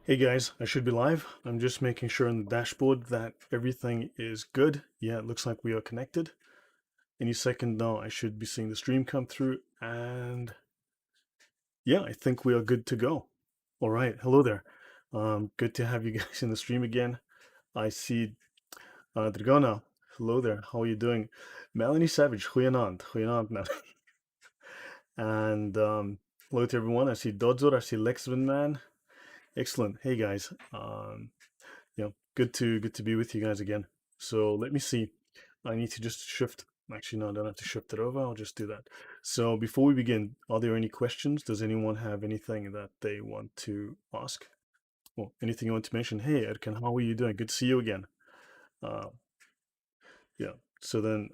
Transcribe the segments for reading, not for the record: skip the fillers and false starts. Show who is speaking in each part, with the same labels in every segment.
Speaker 1: Hey guys, I should be live. I'm just making sure on the dashboard that everything is good. Yeah, it looks like we are connected. Any second now, I should be seeing the stream come through. And yeah, I think we are good to go. All right, hello there. Good to have you guys in the stream again. I see Dragona. Hello there. How are you doing? Melanie Savage. Goedenavond. Goedenavond, Melanie. And hello to everyone. I see Dodzor. I see Lexman Man. Excellent. Hey guys. Yeah, good to be with you guys again. So let me see. I need to just shift. Actually, no, I don't have to shift it over. I'll just do that. So before we begin, are there any questions? Does anyone have anything that they want to ask? Or anything you want to mention? Hey, Erkan, how are you doing? Good to see you again. Uh, yeah. So then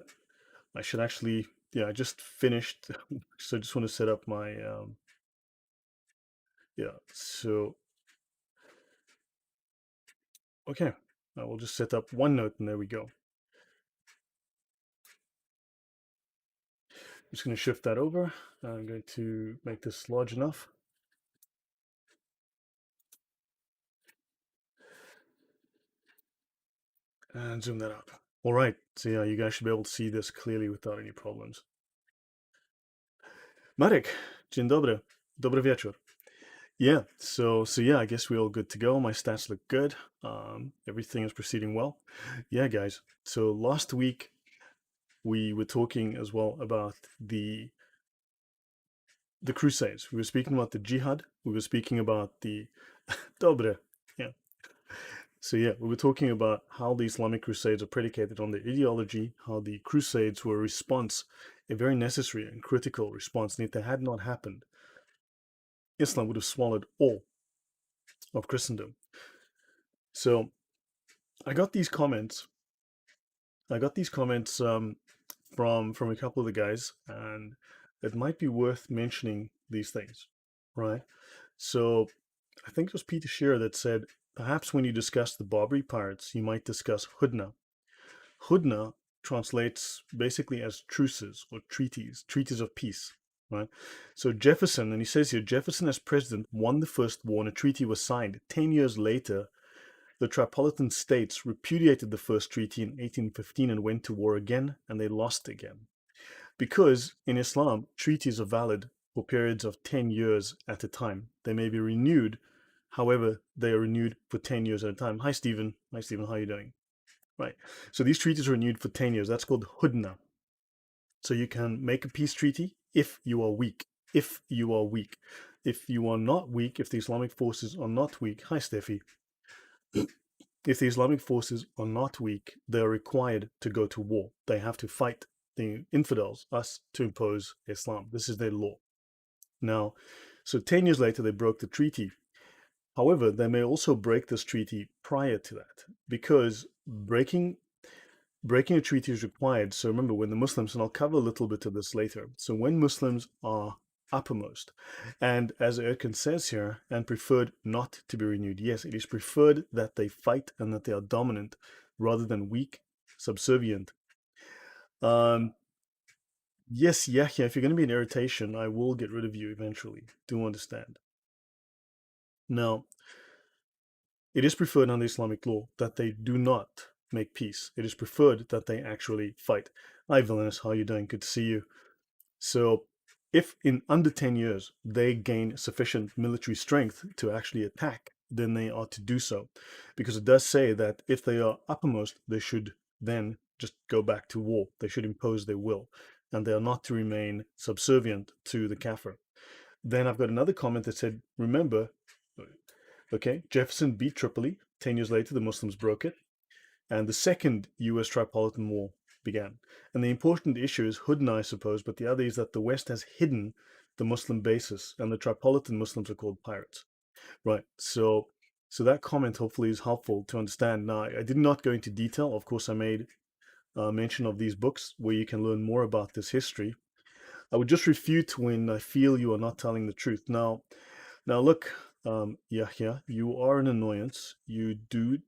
Speaker 1: I should actually, yeah, I just finished. So I just want to set up my, yeah. So, okay. I will just set up OneNote and there we go. Just going to shift that over. I'm going to make this large enough. And zoom that up. All right, so yeah, you guys should be able to see this clearly without any problems. Marek, dzień dobry. Dobry wieczór. Yeah, so yeah, I guess we're all good to go. My stats look good. Everything is proceeding well. Yeah, guys. So last week we were talking as well about the Crusades. We were speaking about the Jihad. We were speaking about the Dobre. Yeah. So yeah, we were talking about how the Islamic Crusades are predicated on their ideology, how the Crusades were a response, a very necessary and critical response. And if they had not happened, Islam would have swallowed all of Christendom. So I got these comments. I got these comments from a couple of the guys, and it might be worth mentioning these things, right? So I think it was Peter Shearer that said, perhaps when you discuss the Barbary pirates, you might discuss Hudna. Hudna translates basically as truces or treaties, treaties of peace, right? So Jefferson, and he says here, Jefferson as president won the first war and a treaty was signed. 10 years later, the Tripolitan states repudiated the first treaty in 1815 and went to war again, and they lost again. Because in Islam, treaties are valid for periods of 10 years at a time. They may be renewed, however, they are renewed for 10 years at a time. Hi, Stephen. Hi, Stephen. How are you doing? Right. So these treaties are renewed for 10 years. That's called Hudna. So you can make a peace treaty if you are weak. If you are weak. If you are not weak, if the Islamic forces are not weak. Hi, Steffi. If the Islamic forces are not weak, they are required to go to war. They have to fight the infidels, us, to impose Islam. This is their law. Now, so 10 years later, they broke the treaty. However, they may also break this treaty prior to that, because breaking a treaty is required. So remember, when the Muslims, and I'll cover a little bit of this later. So when Muslims are uppermost, and as Erkan says here, and preferred not to be renewed. Yes, it is preferred that they fight and that they are dominant rather than weak, subservient. Yes, Yahya, if you're going to be an irritation, I will get rid of you eventually. Do understand. Now, it is preferred under Islamic law that they do not make peace. It is preferred that they actually fight. Hi, Villainous, how are you doing? Good to see you. So, if in under 10 years they gain sufficient military strength to actually attack, then they are to do so. Because it does say that if they are uppermost, they should then just go back to war. They should impose their will. And they are not to remain subservient to the Kafir. Then I've got another comment that said, remember, okay, Jefferson beat Tripoli. 10 years later, the Muslims broke it. And the second US Tripolitan War began. And the important issue is Hudna, I suppose, but the other is that the West has hidden the Muslim basis, and the Tripolitan Muslims are called pirates. Right. So that comment hopefully is helpful to understand. Now, I did not go into detail. Of course, I made mention of these books where you can learn more about this history. I would just refute when I feel you are not telling the truth. Now look, Yahya, you are an annoyance. You do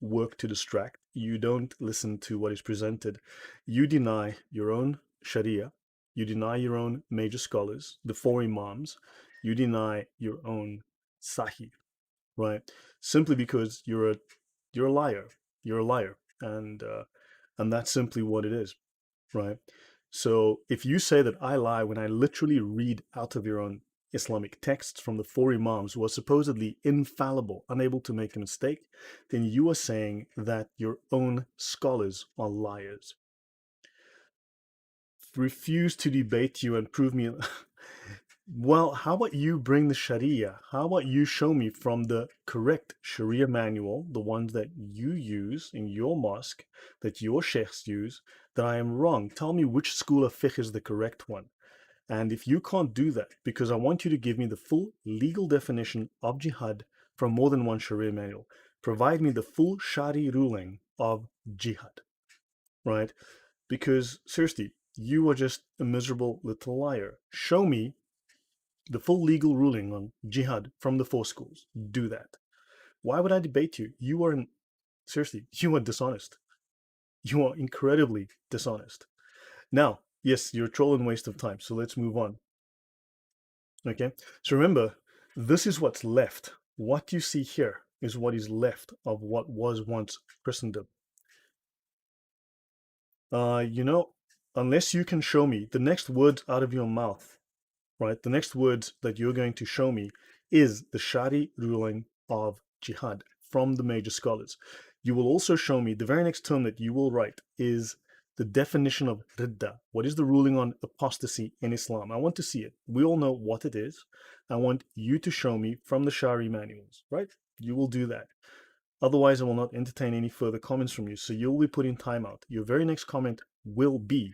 Speaker 1: work to distract. You don't listen to what is presented. You deny your own Sharia. You deny your own major scholars, the four Imams. You deny your own Sahih. right? Simply because you're a liar. You're a liar, and that's simply what it is, right? So if you say that I lie when I literally read out of your own Islamic texts from the four Imams who are supposedly infallible, unable to make a mistake, then you are saying that your own scholars are liars. Refuse to debate you and prove me. Well, how about you bring the Sharia? How about you show me from the correct Sharia manual, the ones that you use in your mosque, that your sheikhs use, that I am wrong? Tell me which school of fiqh is the correct one. And if you can't do that, because I want you to give me the full legal definition of jihad from more than one Sharia manual, provide me the full Shari ruling of jihad, right? Because seriously, you are just a miserable little liar. Show me the full legal ruling on jihad from the four schools. Do that. Why would I debate you? You are seriously, you are dishonest. You are incredibly dishonest. Now, yes, you're a troll and waste of time. So let's move on. Okay. So remember, this is what's left. What you see here is what is left of what was once Christendom. You know, unless you can show me the next words out of your mouth, right? The next words that you're going to show me is the Shari ruling of jihad from the major scholars. You will also show me the very next term that you will write is the definition of ridda. What is the ruling on apostasy in Islam? I want to see it. We all know what it is. I want you to show me from the Shari manuals, right? You will do that. Otherwise, I will not entertain any further comments from you. So you'll be put in timeout. Your very next comment will be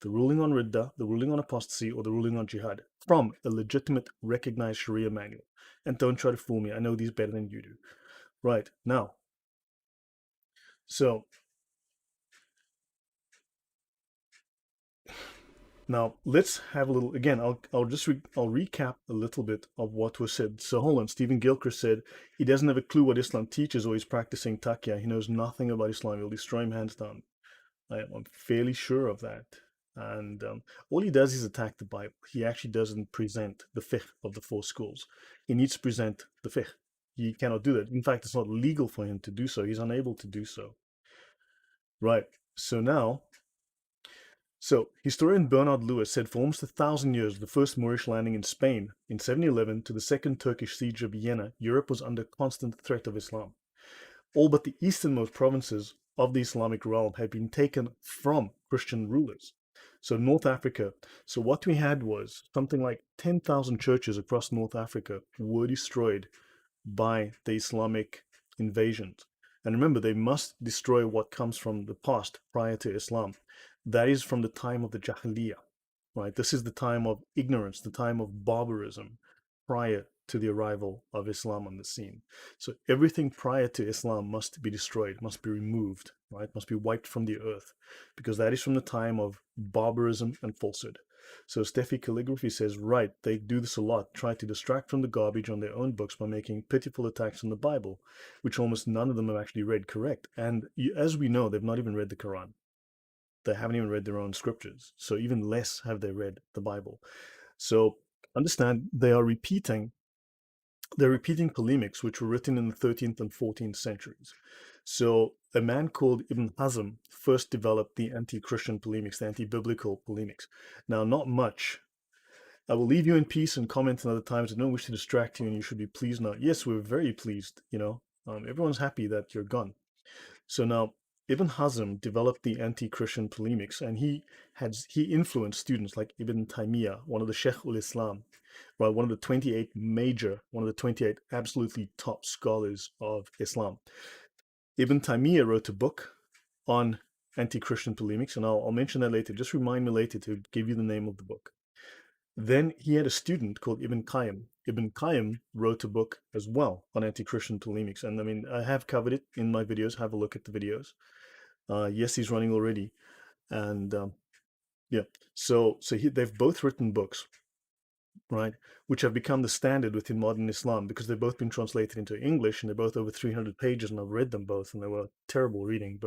Speaker 1: the ruling on ridda, the ruling on apostasy, or the ruling on jihad from a legitimate, recognized Sharia manual. And don't try to fool me. I know these better than you do. Right, so now let's have a little, again, I'll recap a little bit of what was said. So hold on, Stephen Gilchrist said he doesn't have a clue what Islam teaches or he's practicing taqiyya. He knows nothing about Islam. He'll destroy him hands down. I'm fairly sure of that. And all he does is attack the Bible. He actually doesn't present the fiqh of the four schools. He needs to present the fiqh. He cannot do that. In fact, it's not legal for him to do so. He's unable to do so. Right. So now, so historian Bernard Lewis said for almost 1,000 years, the first Moorish landing in Spain in 711 to the second Turkish siege of Vienna, Europe was under constant threat of Islam. All but the easternmost provinces of the Islamic realm had been taken from Christian rulers. So North Africa, so what we had was something like 10,000 churches across North Africa were destroyed by the Islamic invasions. And remember, they must destroy what comes from the past prior to Islam. That is from the time of the Jahiliyyah, right? This is the time of ignorance, the time of barbarism prior to the arrival of Islam on the scene. So everything prior to Islam must be destroyed, must be removed, right? Must be wiped from the earth, because that is from the time of barbarism and falsehood. So Steffi Calligraphy says, right, they do this a lot, try to distract from the garbage on their own books by making pitiful attacks on the Bible, which almost none of them have actually read correct. And as we know, they've not even read the Quran. They haven't even read their own scriptures. So even less have they read the Bible. So understand they're repeating polemics which were written in the 13th and 14th centuries. So a man called Ibn Hazm first developed the anti-Christian polemics, the anti-biblical polemics. Now, not much. I will leave you in peace and comment another times. I don't wish to distract you, and you should be pleased now. Yes, we're very pleased. Everyone's happy that you're gone. So now Ibn Hazm developed the anti-Christian polemics, and he influenced students like Ibn Taymiyyah, one of the Sheikh ul-Islam, right, one of the 28 absolutely top scholars of Islam. Ibn Taymiyyah wrote a book on anti-Christian polemics, and I'll mention that later. Just remind me later to give you the name of the book. Then he had a student called Ibn Qayyim. Ibn Qayyim wrote a book as well on anti-Christian polemics. And I mean, I have covered it in my videos. Have a look at the videos. Yes, he's running already. And yeah, they've both written books, right, which have become the standard within modern Islam because they've both been translated into English and they're both over 300 pages and I've read them both and they were terrible reading.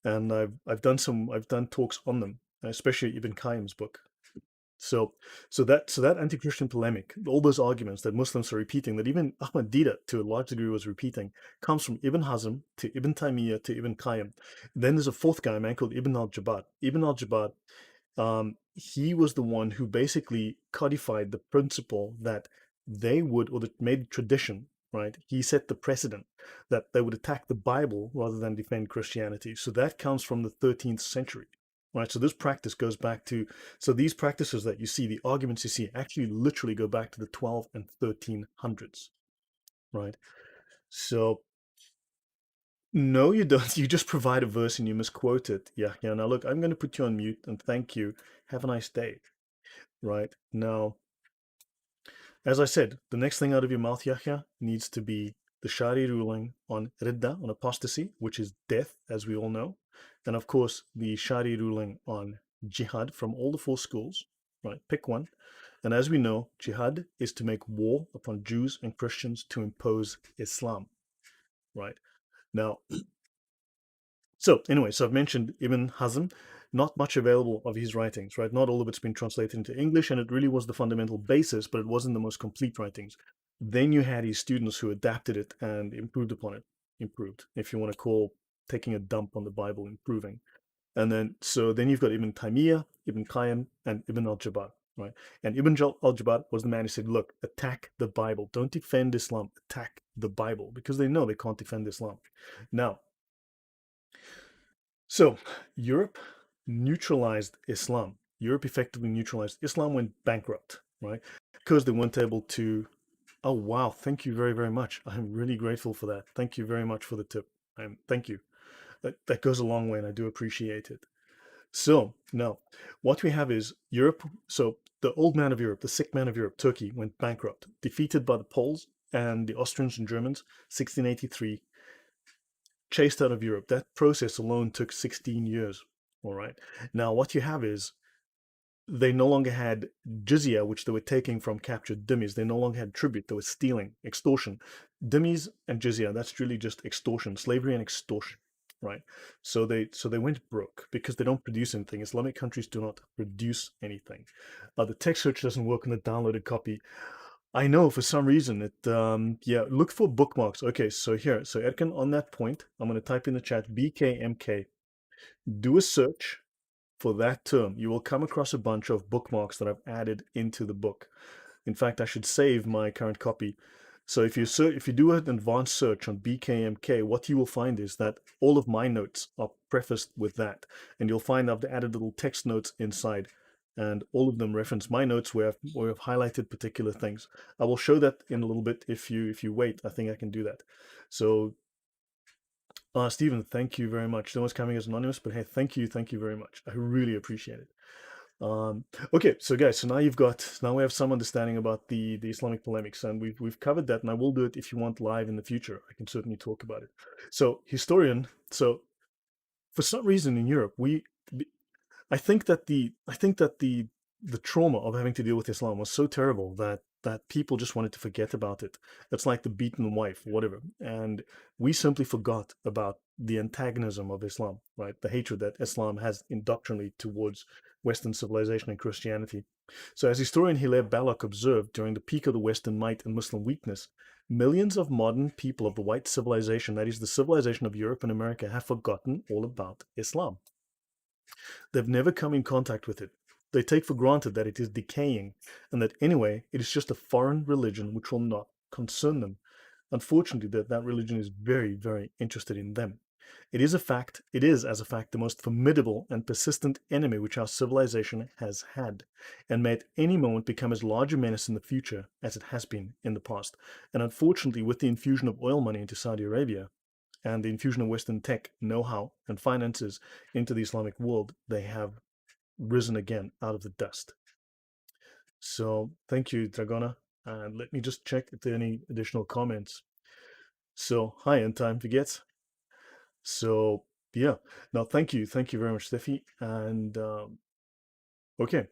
Speaker 1: And I've done talks on them, especially Ibn Qayyim's book. So that anti-Christian polemic, all those arguments that Muslims are repeating, that even Ahmad Didat to a large degree was repeating, comes from Ibn Hazm to Ibn Taymiyyah to Ibn Qayyim. Then there's a fourth guy, a man called Ibn al-Jabbar. Ibn al-Jabbar, he was the one who basically codified the principle that they would, or that made tradition, right? He set the precedent that they would attack the Bible rather than defend Christianity. So that comes from the 13th century, right? So this practice goes back to, so these practices that you see, the arguments you see, actually literally go back to the 12 and 1300s, right? So no, you don't. You just provide a verse and you misquote it. Yeah, yeah. Now look, I'm going to put you on mute and thank you. Have a nice day. Right now, as I said, the next thing out of your mouth, Yahya, needs to be the Shari ruling on Ridda, on apostasy, which is death, as we all know. And of course, the Shari ruling on Jihad from all the four schools, right? Pick one. And as we know, Jihad is to make war upon Jews and Christians to impose Islam, right? Now, so anyway, so I've mentioned Ibn Hazm, not much available of his writings, right? Not all of it's been translated into English, and it really was the fundamental basis, but it wasn't the most complete writings. Then you had his students who adapted it and improved upon it. Improved, if you want to call taking a dump on the Bible improving. And then, so then you've got Ibn Taymiyyah, Ibn Qayyim, and Ibn al-Jabbar, right? And Ibn al-Jabbar was the man who said, look, attack the Bible. Don't defend Islam, attack the Bible, because they know they can't defend Islam. Now, so Europe neutralized Islam. Europe effectively neutralized Islam, went bankrupt, right? Because they weren't able to. Oh wow! Thank you very, very much. I'm really grateful for that. Thank you very much for the tip. Thank you. That goes a long way, and I do appreciate it. So now, what we have is Europe. So the old man of Europe, the sick man of Europe, Turkey, went bankrupt, defeated by the Poles and the Austrians and Germans, 1683, chased out of Europe. That process alone took 16 years. All right. Now, what you have is they no longer had jizya, which they were taking from captured dhimmis. They no longer had tribute. They were stealing, extortion. Dhimmis and jizya, that's really just extortion, slavery and extortion, right? So they went broke because they don't produce anything. Islamic countries do not produce anything. The text search doesn't work on the downloaded copy. I know for some reason it, yeah, look for bookmarks. Okay, so here, so Erkan, on that point, I'm going to type in the chat BKMK. Do a search for that term. You will come across a bunch of bookmarks that I've added into the book. In fact, I should save my current copy. So if you do an advanced search on BKMK, what you will find is that all of my notes are prefaced with that. And you'll find I've added little text notes inside. And all of them reference my notes where I've highlighted particular things. I will show that in a little bit if you wait. I think I can do that. So Stephen, thank you very much. No one's coming as anonymous, but hey, thank you very much. I really appreciate it. Okay, so guys, so now we have some understanding about the Islamic polemics, and we've covered that, and I will do it if you want live in the future. I can certainly talk about it. So historian, so for some reason in Europe, I think that the trauma of having to deal with Islam was so terrible that people just wanted to forget about it. It's like the beaten wife, whatever. And we simply forgot about the antagonism of Islam, right? The hatred that Islam has indoctrinally towards Western civilization and Christianity. So as historian Hilaire Belloc observed, during the peak of the Western might and Muslim weakness, millions of modern people of the white civilization, that is the civilization of Europe and America, have forgotten all about Islam. They've never come in contact with it. They take for granted that it is decaying and that anyway, it is just a foreign religion which will not concern them. Unfortunately, that religion is very, very interested in them. It is, as a fact, the most formidable and persistent enemy which our civilization has had, and may at any moment become as large a menace in the future as it has been in the past. And unfortunately, with the infusion of oil money into Saudi Arabia, and the infusion of Western tech, know-how, and finances into the Islamic world, they have risen again out of the dust. So thank you, Dragona. And let me just check if there are any additional comments. So hi, and time forgets. So yeah, now thank you very much, Steffi. And okay.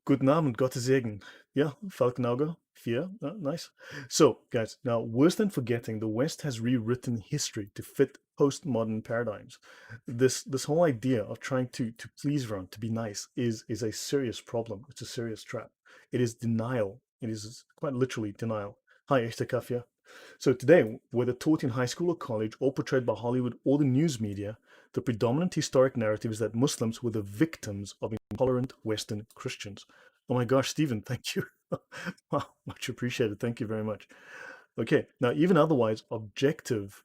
Speaker 1: Guten Abend, Gottes Segen. Yeah, Falkenauge, 4. Nice. So, guys, now worse than forgetting, the West has rewritten history to fit postmodern paradigms. This whole idea of trying to please everyone, to be nice, is a serious problem. It's a serious trap. It is denial. It is quite literally denial. Hi, Ishtakafia. So today, whether taught in high school or college, or portrayed by Hollywood or the news media, the predominant historic narrative is that Muslims were the victims of intolerant Western Christians. Oh my gosh, Stephen, thank you. Wow, much appreciated. Thank you very much. Okay, now even otherwise objective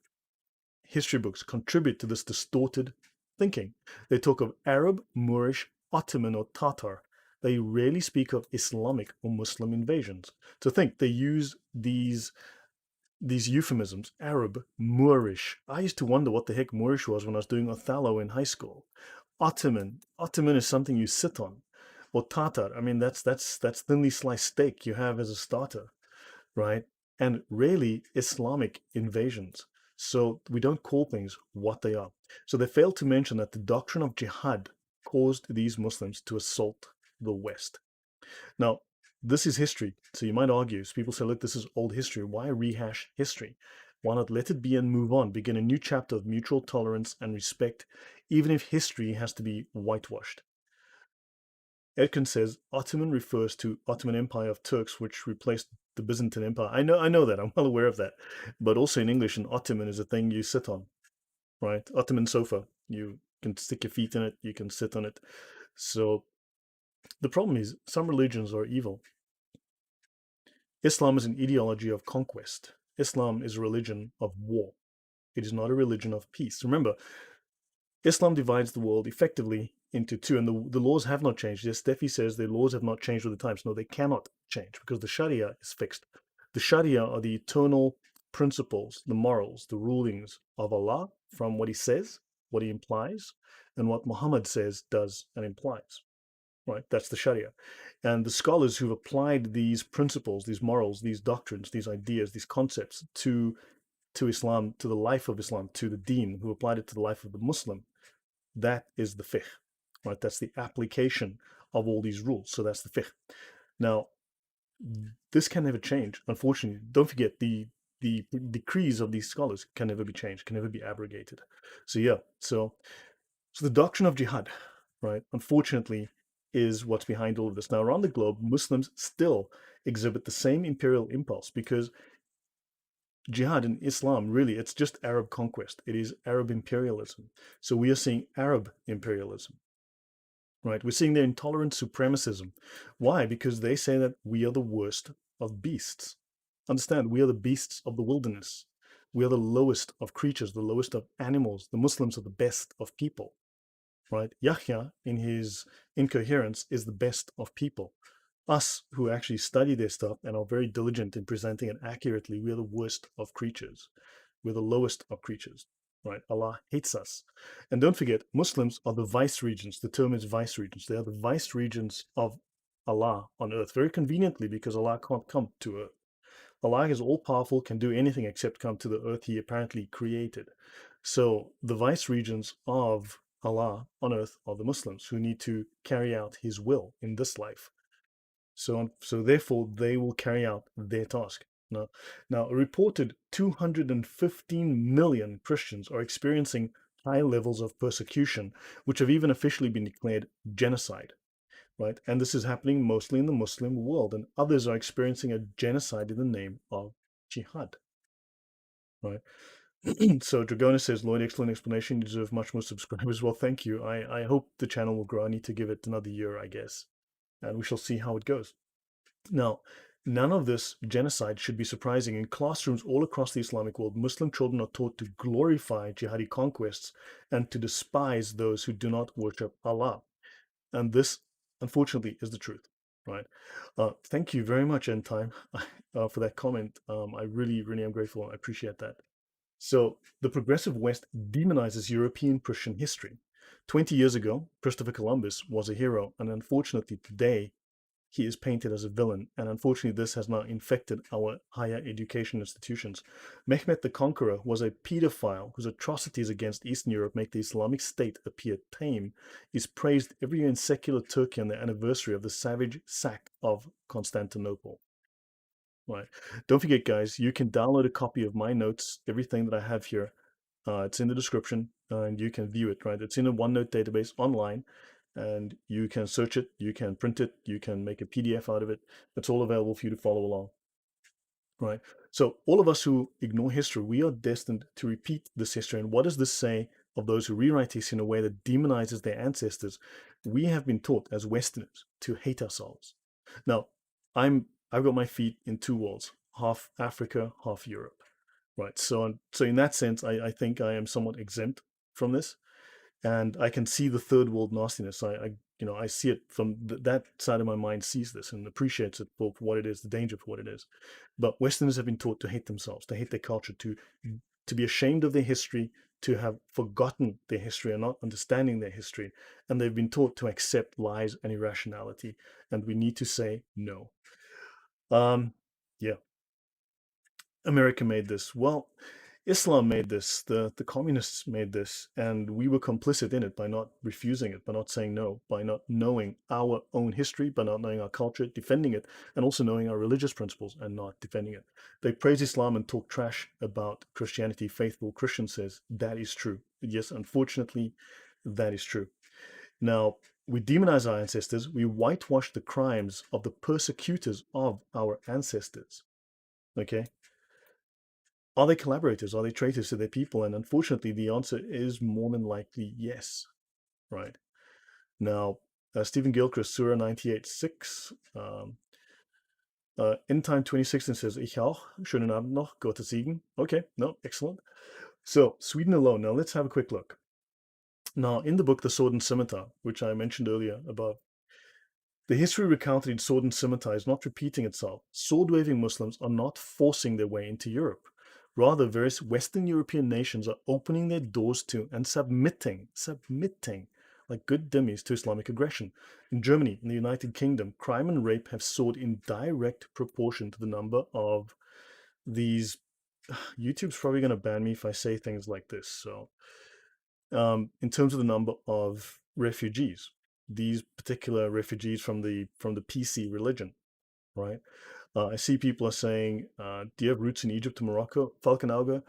Speaker 1: history books contribute to this distorted thinking. They talk of Arab, Moorish, Ottoman, or Tatar. They rarely speak of Islamic or Muslim invasions. To think they use these euphemisms, Arab, Moorish. I used to wonder what the heck Moorish was when I was doing Othello in high school. Ottoman is something you sit on. Or Tatar, I mean that's thinly sliced steak you have as a starter, right? And rarely Islamic invasions. So we don't call things what they are. So they fail to mention that the doctrine of jihad caused these Muslims to assault the West. Now, this is history. So you might argue, so people say, look, this is old history. Why rehash history? Why not let it be and move on, begin a new chapter of mutual tolerance and respect, even if history has to be whitewashed? Edkin says Ottoman refers to Ottoman Empire of Turks, which replaced the Byzantine Empire. I know that. I'm well aware of that. But also in English, an Ottoman is a thing you sit on, right? Ottoman sofa. You can stick your feet in it. You can sit on it. So the problem is some religions are evil. Islam is an ideology of conquest. Islam is a religion of war. It is not a religion of peace. Remember, Islam divides the world effectively into two, and the laws have not changed. Yes, Steffi says the laws have not changed with the times. No, they cannot change because the Sharia is fixed. The Sharia are the eternal principles, the morals, the rulings of Allah from what He says, what He implies, and what Muhammad says, does, and implies. Right? That's the Sharia. And the scholars who've applied these principles, these morals, these doctrines, these ideas, these concepts to Islam, to the life of Islam, to the deen, who applied it to the life of the Muslim, that is the fiqh, right? That's the application of all these rules. So that's the fiqh. Now, this can never change, unfortunately. Don't forget the decrees of these scholars can never be changed, can never be abrogated. So yeah, so the doctrine of jihad, right, unfortunately, is what's behind all of this. Now, around the globe, Muslims still exhibit the same imperial impulse because jihad in Islam, really, it's just Arab conquest. It is Arab imperialism. So we are seeing Arab imperialism, right? We're seeing their intolerant supremacism. Why? Because they say that we are the worst of beasts. Understand, we are the beasts of the wilderness. We are the lowest of creatures, the lowest of animals. The Muslims are the best of people, right? Yahya, in his incoherence, is the best of people. Us who actually study their stuff and are very diligent in presenting it accurately, we're the worst of creatures. We're the lowest of creatures, right? Allah hates us. And don't forget, Muslims are the vice regents. The term is vice regents. They are the vice regents of Allah on earth, very conveniently because Allah can't come to earth. Allah is all powerful, can do anything except come to the earth He apparently created. So the vice regents of Allah on earth are the Muslims who need to carry out His will in this life. So therefore, they will carry out their task. Now, a reported 215 million Christians are experiencing high levels of persecution, which have even officially been declared genocide, right? And this is happening mostly in the Muslim world, and others are experiencing a genocide in the name of jihad, right? So Dragona says, Lloyd, excellent explanation. You deserve much more subscribers. Well, thank you. I hope the channel will grow. I need to give it another year, I guess, and we shall see how it goes. Now, none of this genocide should be surprising. In classrooms all across the Islamic world, Muslim children are taught to glorify jihadi conquests and to despise those who do not worship Allah. And this, unfortunately, is the truth, right? Thank you very much, End Time, for that comment. I really, really am grateful. I appreciate that. So the progressive West demonizes European Christian history. 20 years ago, Christopher Columbus was a hero, and unfortunately today, he is painted as a villain, and unfortunately this has now infected our higher education institutions. Mehmet the Conqueror was a pedophile whose atrocities against Eastern Europe make the Islamic State appear tame, is praised every year in secular Turkey on the anniversary of the savage sack of Constantinople. Right. Don't forget, guys, you can download a copy of my notes, everything that I have here, It's in the description, and you can view it, right? It's in a OneNote database online, and you can search it, you can print it, you can make a PDF out of it. It's all available for you to follow along, right? So all of us who ignore history, we are destined to repeat this history. And what does this say of those who rewrite history in a way that demonizes their ancestors? We have been taught as Westerners to hate ourselves. Now, I've got my feet in two worlds, half Africa, half Europe, right? So in that sense, I think I am somewhat exempt from this, and I can see the third world nastiness. I see it from that side of my mind, sees this and appreciates it for what it is, the danger for what it is. But Westerners have been taught to hate themselves, to hate their culture, to be ashamed of their history, to have forgotten their history and not understanding their history, and they've been taught to accept lies and irrationality. And we need to say no. Um, yeah, America made this. Well, Islam made this, the communists made this, and we were complicit in it by not refusing it, by not saying no, by not knowing our own history, by not knowing our culture, defending it, and also knowing our religious principles and not defending it. They praise Islam and talk trash about Christianity. Faithful Christian says that is true. Yes, unfortunately, that is true. Now, we demonize our ancestors, we whitewash the crimes of the persecutors of our ancestors. Okay? Are they collaborators? Are they traitors to their people? And unfortunately, the answer is more than likely yes, right? Now, Stephen Gilchrist, Surah 98:6, End Time 2016 says, Ich auch, schönen Abend noch, Gottes Segen. Okay, no, excellent. So, Sweden alone. Now, let's have a quick look. Now, in the book, The Sword and Scimitar, which I mentioned earlier above, the history recounted in Sword and Scimitar is not repeating itself. Sword-waving Muslims are not forcing their way into Europe. Rather, various Western European nations are opening their doors to and submitting, like good dummies to Islamic aggression. In Germany, in the United Kingdom, crime and rape have soared in direct proportion to the number of these. YouTube's probably going to ban me if I say things like this. So, in terms of the number of refugees, these particular refugees from the PC religion, right? I see people are saying, do you have roots in Egypt or Morocco? Falkenauge?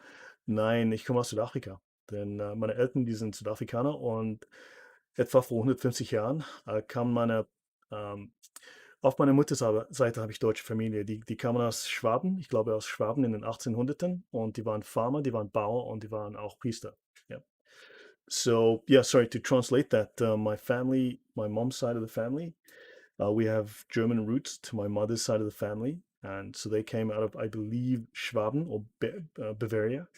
Speaker 1: Nein, ich komme aus Südafrika. Denn meine Eltern, die sind Südafrikaner, und etwa vor 150 Jahren kam auf meiner Mutterseite habe ich deutsche Familie, die kamen aus Schwaben, ich glaube aus Schwaben in den 1800ern, und die waren Farmer, die waren Bauer und die waren auch Priester. Ja. So, yeah, sorry to translate that. My family, my mom's side of the family, we have German roots to my mother's side of the family. And so they came out of, I believe, Schwaben or Bavaria.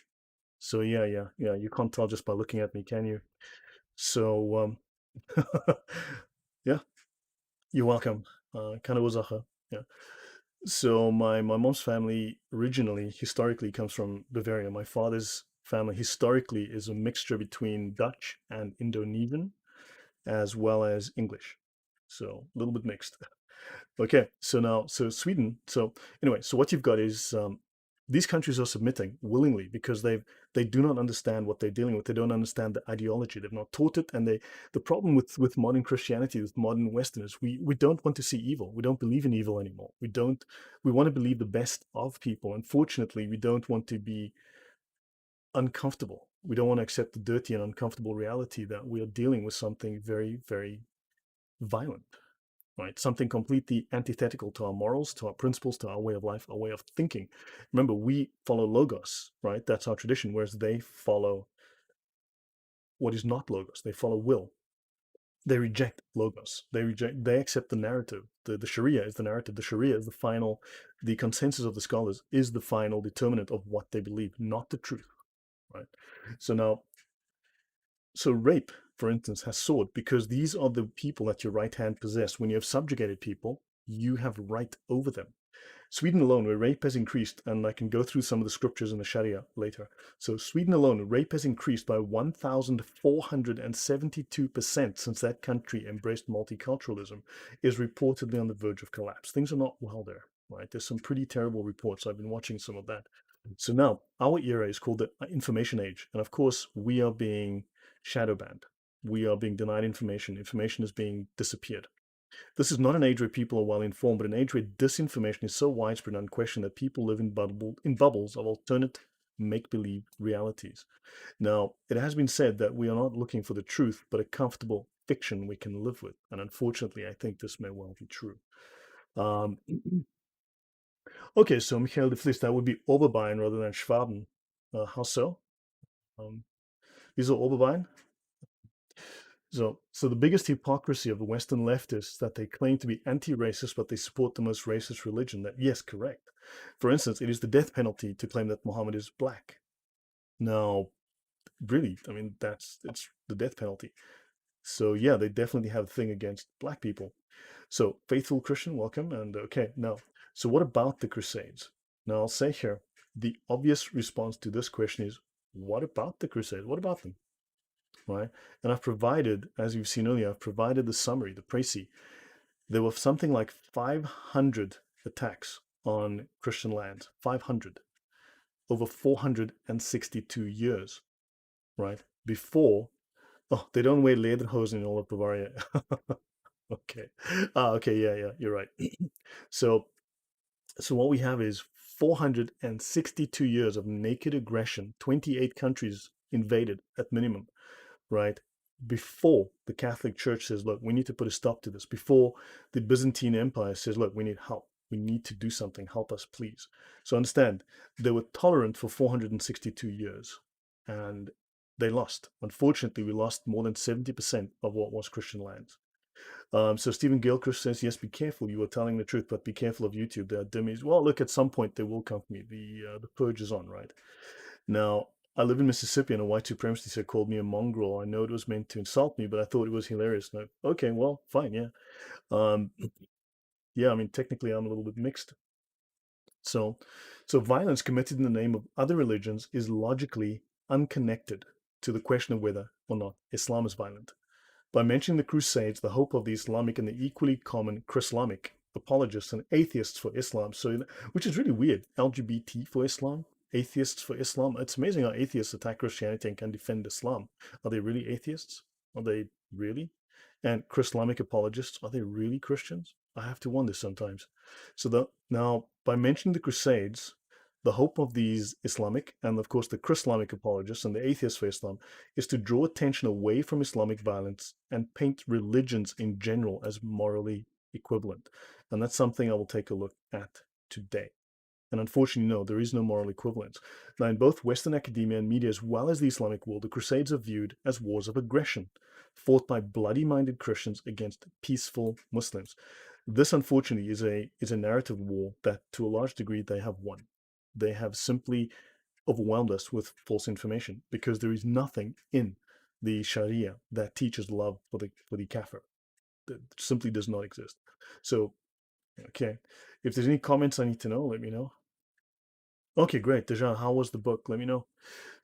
Speaker 1: So, yeah, you can't tell just by looking at me, can you? So, yeah, you're welcome. Keine Ursache. Yeah. So, my mom's family originally, historically, comes from Bavaria. My father's family, historically, is a mixture between Dutch and Indonesian, as well as English. So a little bit mixed. Okay, so Sweden. So anyway, so what you've got is these countries are submitting willingly because they do not understand what they're dealing with. They don't understand the ideology. They've not taught it, and the problem with modern Christianity, with modern Westerners, we don't want to see evil. We don't believe in evil anymore. We want to believe the best of people. Unfortunately, we don't want to be uncomfortable. We don't want to accept the dirty and uncomfortable reality that we are dealing with something very, very violent, right? Something completely antithetical to our morals, to our principles, to our way of life, our way of thinking. Remember, we follow logos, right? That's our tradition, whereas they follow what is not logos. They follow will. They reject logos. They accept the narrative. The Sharia is the narrative. The Sharia is the consensus of the scholars is the final determinant of what they believe, not the truth, right? So rape, for instance, has soared because these are the people that your right hand possess. When you have subjugated people, you have right over them. Sweden alone, where rape has increased, and I can go through some of the scriptures in the Sharia later. So Sweden alone, rape has increased by 1,472% since that country embraced multiculturalism, is reportedly on the verge of collapse. Things are not well there, right? There's some pretty terrible reports. I've been watching some of that. So now our era is called the information age. And of course, we are being shadow banned. We are being denied information. Information is being disappeared. This is not an age where people are well informed, but an age where disinformation is so widespread and unquestioned that people live in bubbles of alternate make-believe realities. Now, it has been said that we are not looking for the truth, but a comfortable fiction we can live with. And unfortunately, I think this may well be true. Um, okay, so Michael de Vries, that would be Oberbayern rather than Schwaben. How so? Um, these are Oberbayern. So the biggest hypocrisy of the Western leftists is that they claim to be anti-racist, but they support the most racist religion. That yes, correct. For instance, it is the death penalty to claim that Muhammad is black. Now, really, I mean, it's the death penalty. So yeah, they definitely have a thing against black people. So faithful Christian, welcome. And okay, now, so what about the Crusades? Now I'll say here, the obvious response to this question is, what about the Crusades? What about them? Right? And I've provided, as you've seen earlier, I've provided the summary, the précis. There were something like 500 attacks on Christian lands, 500, over 462 years, right? Before, oh, they don't wear lederhosen in all of Bavaria. Okay. Okay, yeah, you're right. So, so what we have is 462 years of naked aggression, 28 countries invaded at minimum, right? Before the Catholic Church says, look, we need to put a stop to this. Before the Byzantine Empire says, look, we need help. We need to do something. Help us, please. So understand, they were tolerant for 462 years and they lost. Unfortunately, we lost more than 70% of what was Christian lands. So Stephen Gilchrist says, yes, be careful. You are telling the truth, but be careful of YouTube. There are dummies. Well, look, at some point they will come for me. The purge is on, right? Now, I live in Mississippi and a white supremacist called me a mongrel. I know it was meant to insult me, but I thought it was hilarious. No, okay, well, fine, yeah. Um, yeah, I mean, technically I'm a little bit mixed. So, so violence committed in the name of other religions is logically unconnected to the question of whether or not Islam is violent. By mentioning the Crusades, the hope of the Islamic and the equally common Chrislamic apologists and atheists for Islam, so which is really weird. LGBT for Islam, atheists for Islam. It's amazing how atheists attack Christianity and can defend Islam. Are they really atheists? Are they really? And Chrislamic apologists, are they really Christians? I have to wonder sometimes. Now, by mentioning the Crusades, the hope of these Islamic and, of course, the Chrislamic apologists and the atheists for Islam is to draw attention away from Islamic violence and paint religions in general as morally equivalent. And that's something I will take a look at today. And unfortunately, no, there is no moral equivalence. Now, in both Western academia and media, as well as the Islamic world, the Crusades are viewed as wars of aggression, fought by bloody-minded Christians against peaceful Muslims. This, unfortunately, is a narrative war that, to a large degree, they have won. They have simply overwhelmed us with false information because there is nothing in the Sharia that teaches love for the kafir. That simply does not exist. So, okay, if there's any comments I need to know, let me know. Okay, great. Dejan, how was the book? Let me know.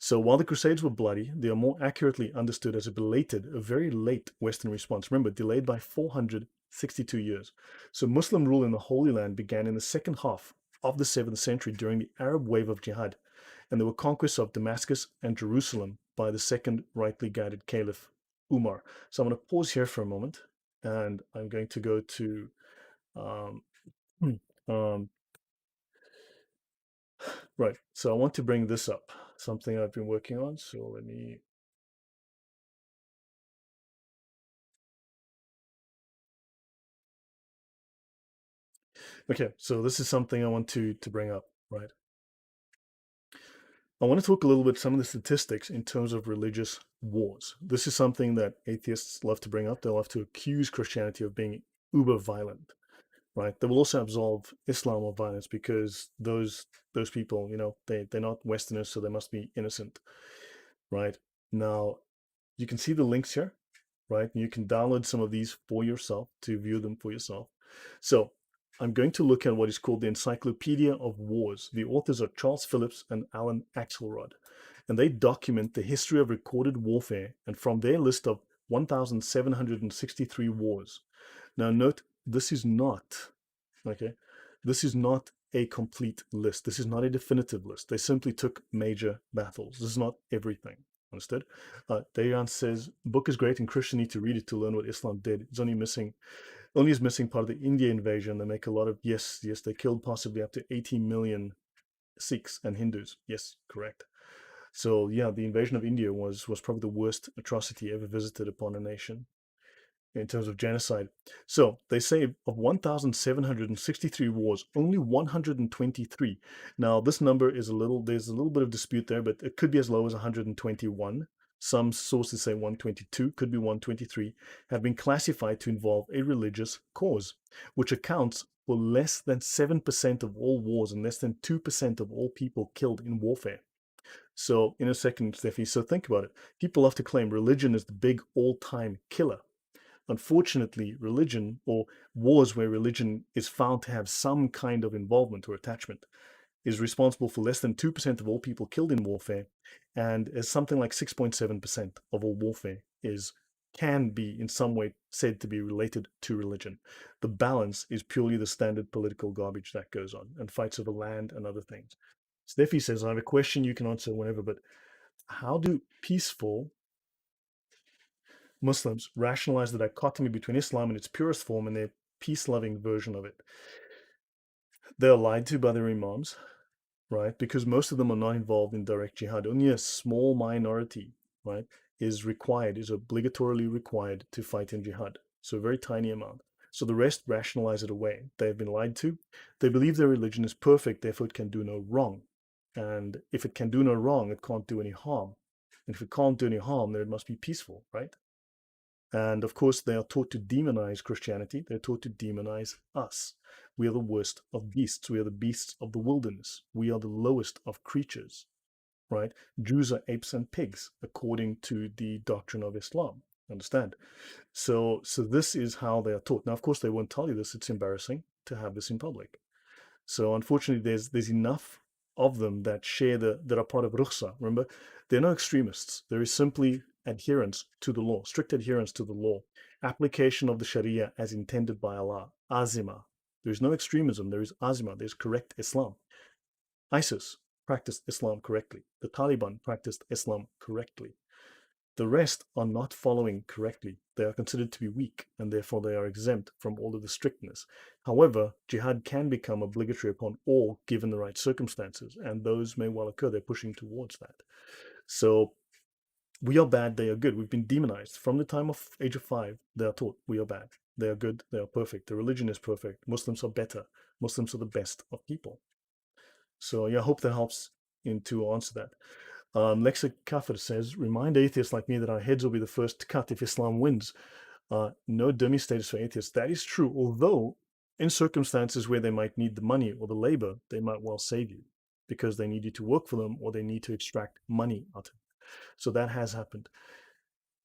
Speaker 1: So while the Crusades were bloody, they are more accurately understood as a very late Western response. Remember, delayed by 462 years. So Muslim rule in the Holy Land began in the second half of the 7th century during the Arab wave of Jihad, and there were conquests of Damascus and Jerusalem by the second rightly guided Caliph Umar. So I'm going to pause here for a moment, and I'm going to go to um, um, right. So I want to bring this up, something I've been working on. So let me. Okay, so this is something I want to bring up, right? I want to talk a little bit some of the statistics in terms of religious wars. This is something that atheists love to bring up. They love to accuse Christianity of being uber violent, right? They will also absolve Islam of violence because those people, they're not Westerners, so they must be innocent, right? Now, you can see the links here, right? You can download some of these for yourself to view them for yourself. So I'm going to look at what is called the Encyclopedia of Wars. The authors are Charles Phillips and Alan Axelrod, and they document the history of recorded warfare, and from their list of 1,763 wars. Now note, this is not, okay, this is not a complete list. This is not a definitive list. They simply took major battles. This is not everything. Understood? Dayan says, book is great and Christians need to read it to learn what Islam did. It's only is missing part of the India invasion. They make a lot of, yes, they killed possibly up to 80 million Sikhs and Hindus. Yes, correct. So yeah, the invasion of India was probably the worst atrocity ever visited upon a nation in terms of genocide. So they say of 1,763 wars, only 123. Now this number is there's a little bit of dispute there, but it could be as low as 121. Some sources say 122, could be 123, have been classified to involve a religious cause, which accounts for less than 7% of all wars and less than 2% of all people killed in warfare. So, in a second, Steffi, so think about it. People love to claim religion is the big all time killer. Unfortunately, religion or wars where religion is found to have some kind of involvement or attachment is responsible for less than 2% of all people killed in warfare, and as something like 6.7% of all warfare is can be in some way said to be related to religion. The balance is purely the standard political garbage that goes on and fights over land and other things. Steffi says, I have a question you can answer whenever, but how do peaceful Muslims rationalize the dichotomy between Islam in its purest form and their peace-loving version of it? They are lied to by their imams, right? Because most of them are not involved in direct jihad. Only a small minority, right, is obligatorily required to fight in jihad. So a very tiny amount. So the rest rationalize it away. They've been lied to. They believe their religion is perfect, therefore it can do no wrong. And if it can do no wrong, it can't do any harm. And if it can't do any harm, then it must be peaceful, right? And of course, they are taught to demonize Christianity. They're taught to demonize us. We are the worst of beasts. We are the beasts of the wilderness. We are the lowest of creatures, right? Jews are apes and pigs, according to the doctrine of Islam. Understand? So this is how they are taught. Now, of course, they won't tell you this. It's embarrassing to have this in public. So unfortunately, there's enough of them that that are part of rukhsa. Remember, they're no extremists. There is simply adherence to the law, strict adherence to the law, application of the Sharia as intended by Allah, azima. There is no extremism. There is azima. There's correct Islam. ISIS practiced Islam correctly. The Taliban practiced Islam correctly. The rest are not following correctly. They are considered to be weak, and therefore they are exempt from all of the strictness. However, jihad can become obligatory upon all given the right circumstances, and those may well occur. They're pushing towards that. So we are bad, they are good. We've been demonized. From the time of age of 5, they are taught we are bad. They are good, they are perfect. The religion is perfect. Muslims are better. Muslims are the best of people. So yeah, I hope that helps to answer that. Lexa Kafir says, remind atheists like me that our heads will be the first to cut if Islam wins. No dummy status for atheists. That is true, although in circumstances where they might need the money or the labor, they might well save you because they need you to work for them or they need to extract money out of it. So that has happened.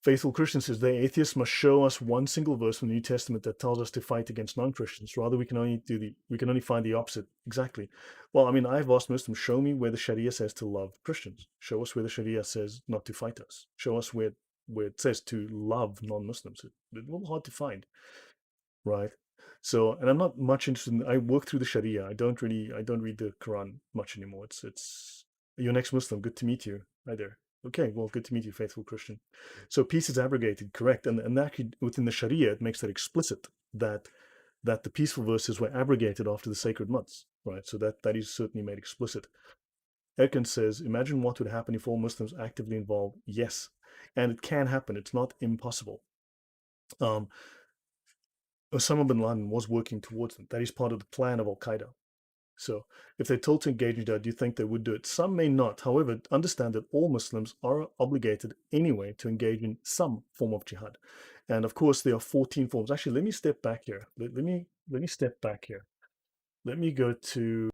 Speaker 1: Faithful Christian says, they atheists must show us one single verse from the New Testament that tells us to fight against non-Christians. Rather, we can only find the opposite. Exactly. Well, I mean, I've asked Muslims, show me where the Sharia says to love Christians. Show us where the Sharia says not to fight us. Show us where it says to love non-Muslims. It's a little hard to find, right? So, and I'm not much interested in, I work through the Sharia. I don't read the Quran much anymore. It's you're next Muslim. Good to meet you. Hi there. Okay, well, good to meet you, faithful Christian. So peace is abrogated, correct? And actually within the Sharia, it makes that explicit that the peaceful verses were abrogated after the sacred months, right? So that is certainly made explicit. Erkan says, imagine what would happen if all Muslims actively involved. Yes, and it can happen. It's not impossible. Osama bin Laden was working towards them. That is part of the plan of Al Qaeda. So if they're told to engage in jihad, do you think they would do it? Some may not. However, understand that all Muslims are obligated anyway to engage in some form of jihad. And of course, there are 14 forms. Actually, let me step back here. Let me step back here. Let me go to.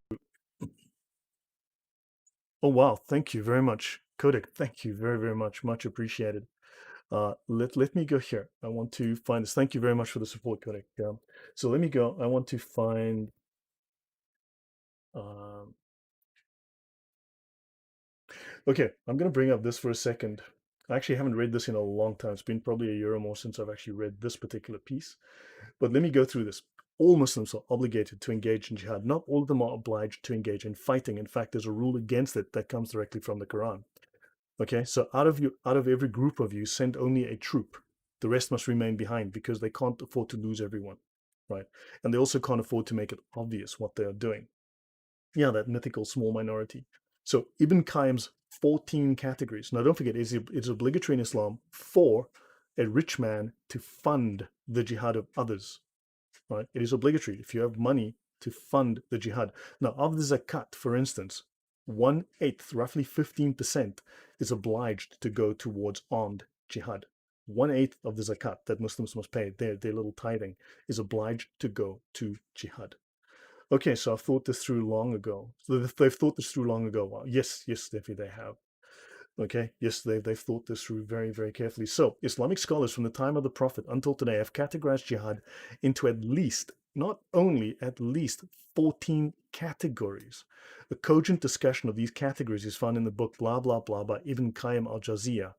Speaker 1: Oh wow! Thank you very much, Kodak. Thank you very very much. Much appreciated. Let me go here. I want to find this. Thank you very much for the support, Kodak. So let me go. I want to find. Um, Okay, I'm going to bring up this for a second. I actually haven't read this in a long time. It's been probably a year or more since I've actually read this particular piece. But let me go through this. All Muslims are obligated to engage in jihad. Not all of them are obliged to engage in fighting. In fact, there's a rule against it that comes directly from the Quran. Okay, so out of every group of you, send only a troop. The rest must remain behind because they can't afford to lose everyone, right? And they also can't afford to make it obvious what they are doing. Yeah, that mythical small minority. So Ibn Qayyim's 14 categories. Now, don't forget, it's obligatory in Islam for a rich man to fund the jihad of others, right? It is obligatory if you have money to fund the jihad. Now, of the zakat, for instance, 1/8, roughly 15%, is obliged to go towards armed jihad. 1/8 of the zakat that Muslims must pay, their little tithing, is obliged to go to jihad. Okay, so I've thought this through long ago. So they've thought this through long ago. Well, yes, definitely they have. Okay, yes, they've thought this through very, very carefully. So Islamic scholars from the time of the Prophet until today have categorized jihad into at least, not only, at least 14 categories. A cogent discussion of these categories is found in the book Blah Blah Blah by Ibn Qayyim al-Jawziyah.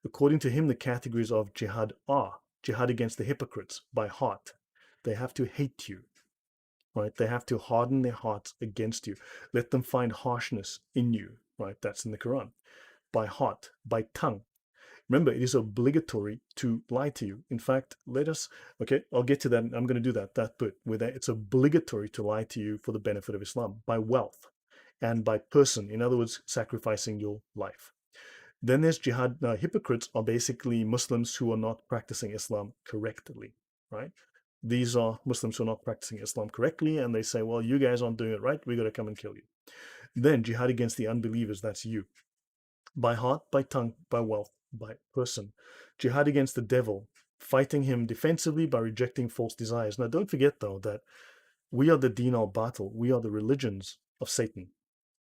Speaker 1: According to him, the categories of jihad are jihad against the hypocrites by heart. They have to hate you, right? They have to harden their hearts against you. Let them find harshness in you, right? That's in the Quran. By heart, by tongue. Remember, it is obligatory to lie to you. In fact, okay, I'll get to that. I'm going to do that bit where it's obligatory to lie to you for the benefit of Islam, by wealth and by person. In other words, sacrificing your life. Then there's jihad. Hypocrites are basically Muslims who are not practicing Islam correctly, right? These are Muslims who are not practicing Islam correctly, and they say, well, you guys aren't doing it right. We got to come and kill you. Then jihad against the unbelievers, that's you. By heart, by tongue, by wealth, by person. Jihad against the devil, fighting him defensively by rejecting false desires. Now, don't forget, though, that we are the Din al-Batil. We are the religions of Satan,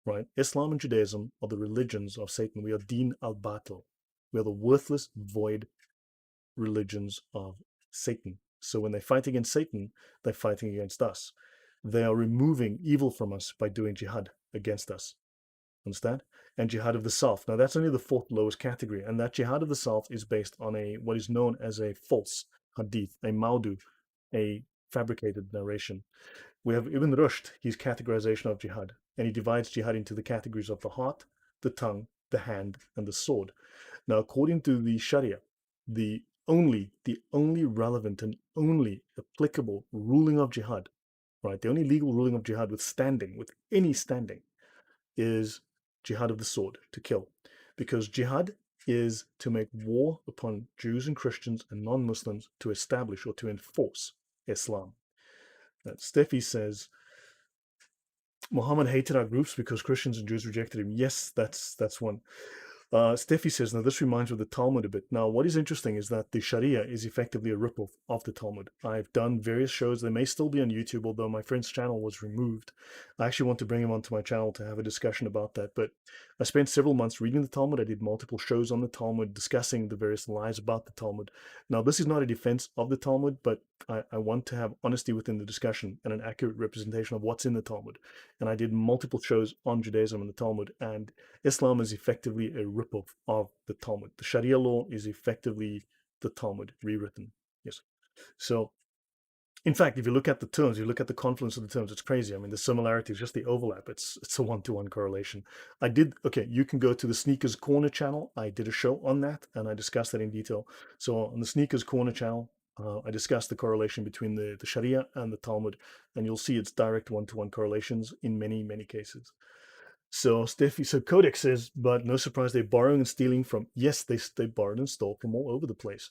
Speaker 1: right? Islam and Judaism are the religions of Satan. We are Din al-Batil. We are the worthless, void religions of Satan. So when they fight against Satan, they're fighting against us. They are removing evil from us by doing jihad against us. Understand? And jihad of the self. Now that's only the fourth lowest category, and that jihad of the self is based on what is known as a false hadith, a maudu, a fabricated narration. We have Ibn Rushd, his categorization of jihad, and he divides jihad into the categories of the heart, the tongue, the hand, and the sword. Now, according to the Sharia, the only relevant and only applicable ruling of jihad, right? The only legal ruling of jihad with any standing, is jihad of the sword, to kill. Because jihad is to make war upon Jews and Christians and non-Muslims to establish or to enforce Islam. Steffi says, Muhammad hated our groups because Christians and Jews rejected him. Yes, that's one. Steffi says, now this reminds me of the Talmud a bit. Now, what is interesting is that the Sharia is effectively a ripoff of the Talmud. I've done various shows. They may still be on YouTube, although my friend's channel was removed. I actually want to bring him onto my channel to have a discussion about that. But I spent several months reading the Talmud. I did multiple shows on the Talmud, discussing the various lies about the Talmud. Now, this is not a defense of the Talmud, but I want to have honesty within the discussion and an accurate representation of what's in the Talmud. And I did multiple shows on Judaism and the Talmud, and Islam is effectively a ripoff of the Talmud. The Sharia law is effectively the Talmud rewritten. Yes. So, in fact, if you look at the terms, you look at the confluence of the terms, it's crazy. I mean, the similarity is just the overlap. It's a one-to-one correlation. Okay, you can go to the Sneakers Corner channel. I did a show on that, and I discussed that in detail. So on the Sneakers Corner channel, I discussed the correlation between the Sharia and the Talmud, and you'll see it's direct one-to-one correlations in many, many cases. So Codex says, but no surprise, they're borrowing and stealing from, yes, they borrowed and stole from all over the place.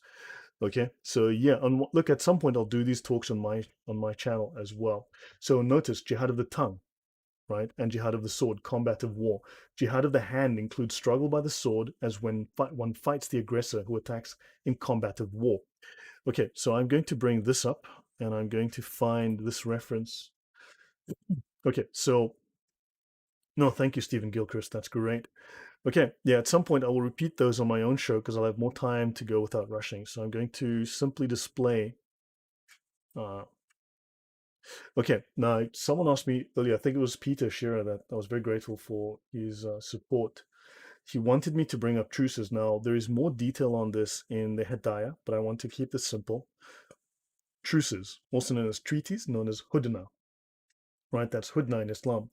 Speaker 1: Okay, so yeah, look, at some point I'll do these talks on my channel as well. So notice jihad of the tongue, right, and jihad of the sword, combat of war. Jihad of the hand includes struggle by the sword, as when one fights the aggressor who attacks in combat of war. Okay, so I'm going to bring this up, and I'm going to find this reference. Okay, so no, thank you, Stephen Gilchrist. That's great. Okay, yeah, at some point I will repeat those on my own show because I'll have more time to go without rushing. So I'm going to simply display. Okay, now someone asked me earlier, I think it was Peter Shearer, that I was very grateful for his support. He wanted me to bring up truces. Now, there is more detail on this in the Hedaya, but I want to keep this simple. Truces, also known as treaties, known as Hudna, right? That's Hudna in Islam.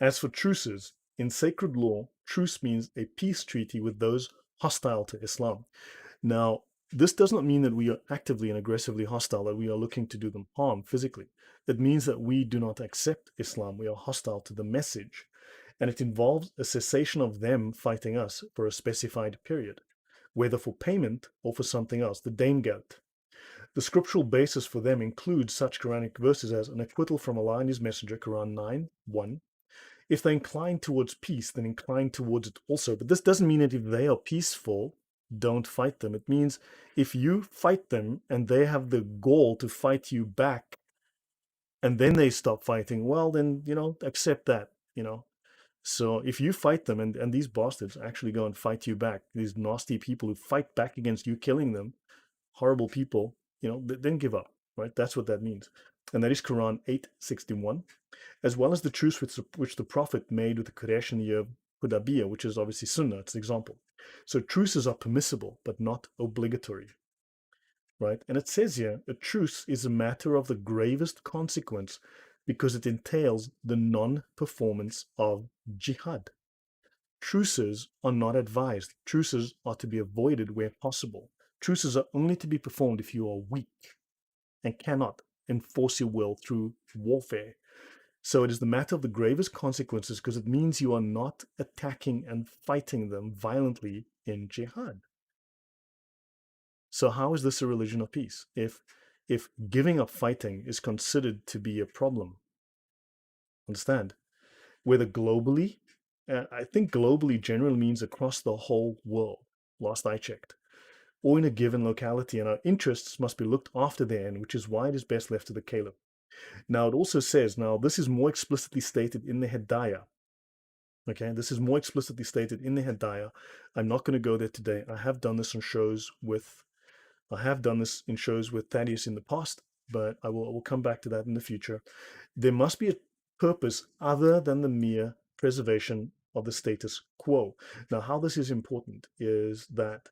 Speaker 1: As for truces, in sacred law, truce means a peace treaty with those hostile to Islam. Now, This does not mean that we are actively and aggressively hostile, that we are looking to do them harm physically. It means that we do not accept Islam. We are hostile to the message. And it involves a cessation of them fighting us for a specified period, whether for payment or for something else, the Daimgeld. The scriptural basis for them includes such Quranic verses as an acquittal from Allah and His Messenger, Quran 9:1. If they incline towards peace, then incline towards it also. But this doesn't mean that if they are peaceful, don't fight them. It means if you fight them and they have the gall to fight you back and then they stop fighting, well, then, accept that, So if you fight them and these bastards actually go and fight you back, these nasty people who fight back against you killing them, horrible people, then give up, right? That's what that means. And that is Quran 8:61, as well as the truce which the Prophet made with the Quraysh in the year of Hudaybiyah, which is obviously Sunnah, it's an example. So truces are permissible, but not obligatory, right? And it says here, a truce is a matter of the gravest consequence because it entails the non-performance of jihad. Truces are not advised. Truces are to be avoided where possible. Truces are only to be performed if you are weak and cannot enforce your will through warfare. So it is the matter of the gravest consequences because it means you are not attacking and fighting them violently in jihad. So how is this a religion of peace? If giving up fighting is considered to be a problem, understand? Whether globally, I think globally generally means across the whole world, last I checked, or in a given locality, and our interests must be looked after therein, which is why it is best left to the caliph. Now, it also says, now this is more explicitly stated in the Hedaya. Okay, this is more explicitly stated in the Hedaya. I'm not going to go there today. I have done this in shows with Thaddeus in the past, but I will come back to that in the future. There must be a purpose other than the mere preservation of the status quo. Now, how this is important is that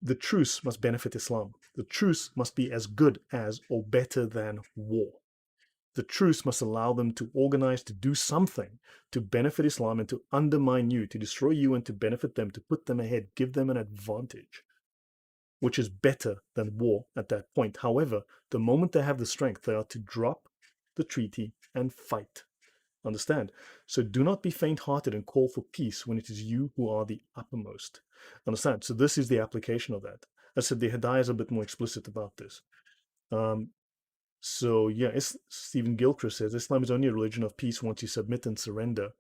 Speaker 1: the truce must benefit Islam. The truce must be as good as or better than war. The truce must allow them to organize to do something to benefit Islam and to undermine you, to destroy you and to benefit them, to put them ahead, give them an advantage, which is better than war at that point. However, the moment they have the strength, they are to drop the treaty and fight. Understand? So do not be faint-hearted and call for peace when it is you who are the uppermost. Understand? So this is the application of that. As I said, the Hedaya is a bit more explicit about this. So yeah, Stephen Gilchrist says Islam is only a religion of peace once you submit and surrender.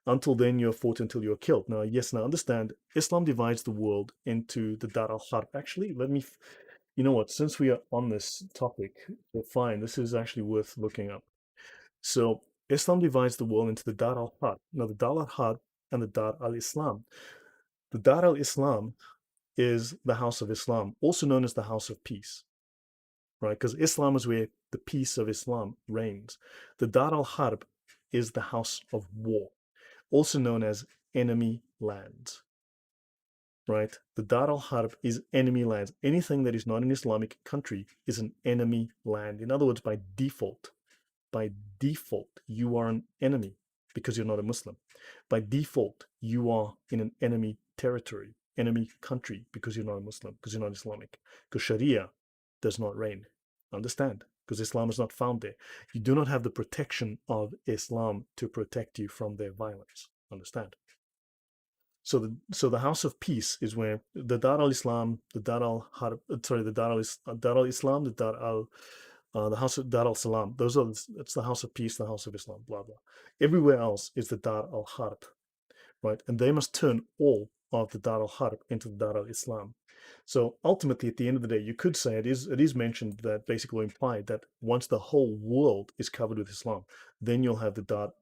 Speaker 1: Until then, you're fought until you're killed. Now, yes, now understand, Islam divides the world into the Dar al-Harb. Actually, you know what, since we are on this topic, fine, this is actually worth looking up. So Islam divides the world into the Dar al-Harb. Now, the Dar al-Harb and the Dar al-Islam. The Dar al-Islam is the House of Islam, also known as the House of Peace, right? Because Islam is where the peace of Islam reigns. The Dar al-Harb is the House of War, also known as enemy lands, right? The Dar al-Harb is enemy lands. Anything that is not an Islamic country is an enemy land. In other words, by default, you are an enemy because you're not a Muslim. By default, you are in an enemy territory, enemy country, because you're not a Muslim, because you're not Islamic, because Sharia does not reign. Understand? Because Islam is not found there. You do not have the protection of Islam to protect you from their violence. Understand? So the House of Peace is where the Dar al-Islam, the Dar al-Harb, the Dar al-Islam, the House of Dar al-Salam. It's the House of Peace, the House of Islam, blah blah. Everywhere else is the Dar al-Harb, right? And they must turn all of the Dar al-Harb into the Dar al-Islam. So ultimately, at the end of the day, you could say it is mentioned that basically implied that once the whole world is covered with Islam, then you'll have the Dar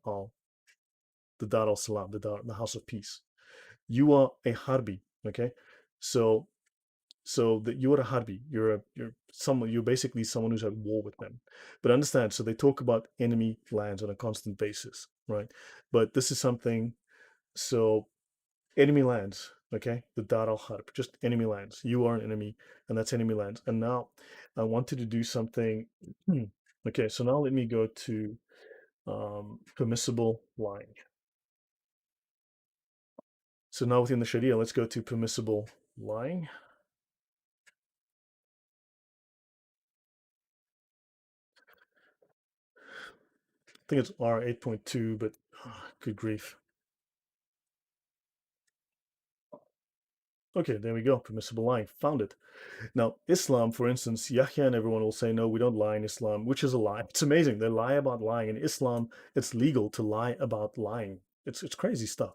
Speaker 1: al-Salam, the House of Peace. You are a Harbi, okay? So that you're a Harbi, you're basically someone who's at war with them. But understand, so they talk about enemy lands on a constant basis, right? But this is something, so enemy lands, okay? The Dar al-Harb, just enemy lands. You are an enemy, and that's enemy lands. And now I wanted to do something. Okay, so now let me go to permissible lying. So now within the Sharia, let's go to permissible lying. think it's R 8.2, but good grief. Okay, there we go. Permissible lying. Found it. Now, Islam, for instance, Yahya and everyone will say, no, we don't lie in Islam, which is a lie. It's amazing. They lie about lying. In Islam, it's legal to lie about lying. It's crazy stuff,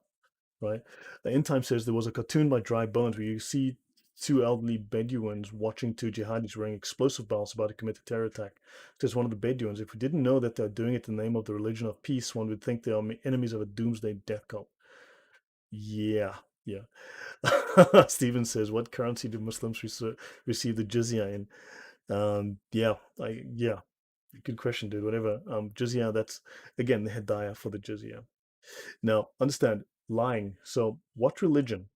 Speaker 1: right? The End Time says there was a cartoon by Dry Bones where you see two elderly Bedouins watching two jihadis wearing explosive belts about to commit a terror attack. Says one of the Bedouins, if we didn't know that they're doing it in the name of the religion of peace, one would think they are enemies of a doomsday death cult. Yeah, yeah. Stephen says, what currency do Muslims receive the jizya in? Yeah, good question, dude. Whatever. Jizya, that's again the Hedaya for the jizya. Now, understand lying. So, what religion,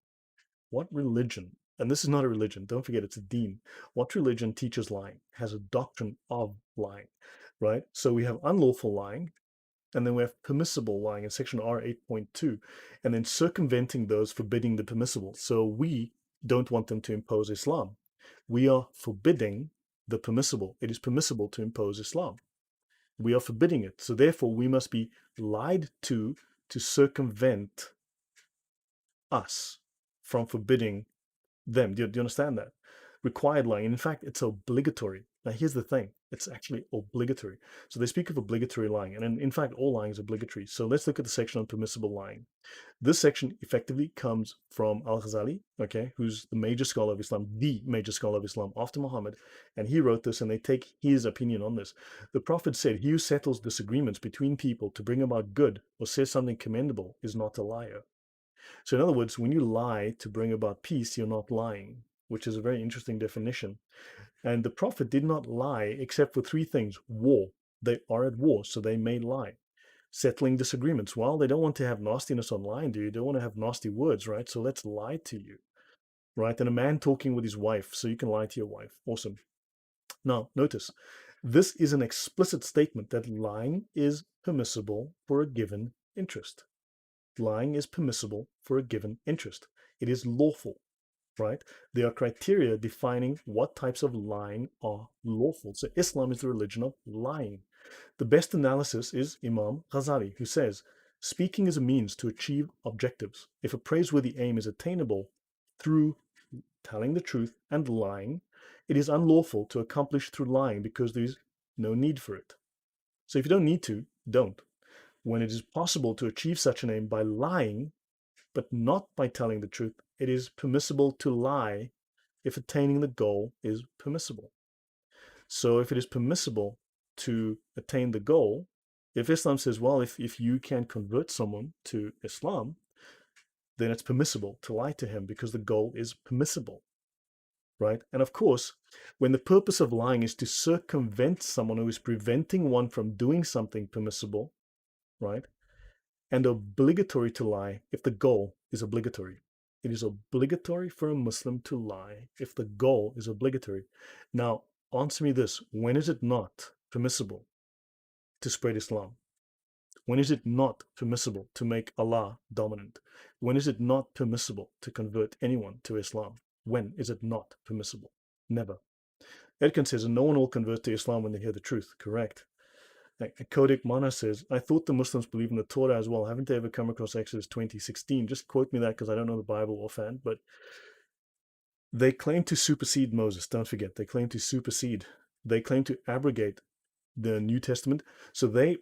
Speaker 1: and this is not a religion, don't forget it's a deen. What religion teaches lying, has a doctrine of lying, right? So we have unlawful lying, and then we have permissible lying in section R 8.2, and then circumventing those, forbidding the permissible. So we don't want them to impose Islam. We are forbidding the permissible. It is permissible to impose Islam. We are forbidding it. So therefore, we must be lied to circumvent us from forbidding them. Do you understand that? Required lying. And in fact, it's obligatory. Now, here's the thing. It's actually obligatory. So they speak of obligatory lying. And in fact, all lying is obligatory. So let's look at the section on permissible lying. This section effectively comes from Al-Ghazali, okay, who's the major scholar of Islam, the major scholar of Islam after Muhammad. And he wrote this, and they take his opinion on this. The Prophet said, he who settles disagreements between people to bring about good or says something commendable is not a liar. So in other words, when you lie to bring about peace, you're not lying, which is a very interesting definition. And the Prophet did not lie except for three things. War. They are at war, so they may lie. Settling disagreements. Well, they don't want to have nastiness online, do you? They don't want to have nasty words, right? So let's lie to you, right? And a man talking with his wife, so you can lie to your wife. Awesome. Now, notice, this is an explicit statement that lying is permissible for a given interest. Lying is permissible for a given interest. It is lawful, right? There are criteria defining what types of lying are lawful. So Islam is the religion of lying. The best analysis is Imam Ghazali, who says, speaking is a means to achieve objectives. If a praiseworthy aim is attainable through telling the truth and lying, it is unlawful to accomplish through lying because there is no need for it. So if you don't need to, don't. When it is possible to achieve such an aim by lying, but not by telling the truth, it is permissible to lie if attaining the goal is permissible. So if it is permissible to attain the goal, if Islam says, well, if you can convert someone to Islam, then it's permissible to lie to him because the goal is permissible, right? And of course, when the purpose of lying is to circumvent someone who is preventing one from doing something permissible, right? And obligatory to lie if the goal is obligatory. It is obligatory for a Muslim to lie if the goal is obligatory. Now, answer me this. When is it not permissible to spread Islam? When is it not permissible to make Allah dominant? When is it not permissible to convert anyone to Islam? When is it not permissible? Never. Edkin says, and no one will convert to Islam when they hear the truth. Correct. Kodik Mana says, I thought the Muslims believe in the Torah as well. Haven't they ever come across Exodus 20:16? Just quote me that because I don't know the Bible offhand, but they claim to supersede Moses. Don't forget, they claim to supersede. They claim to abrogate the New Testament. So they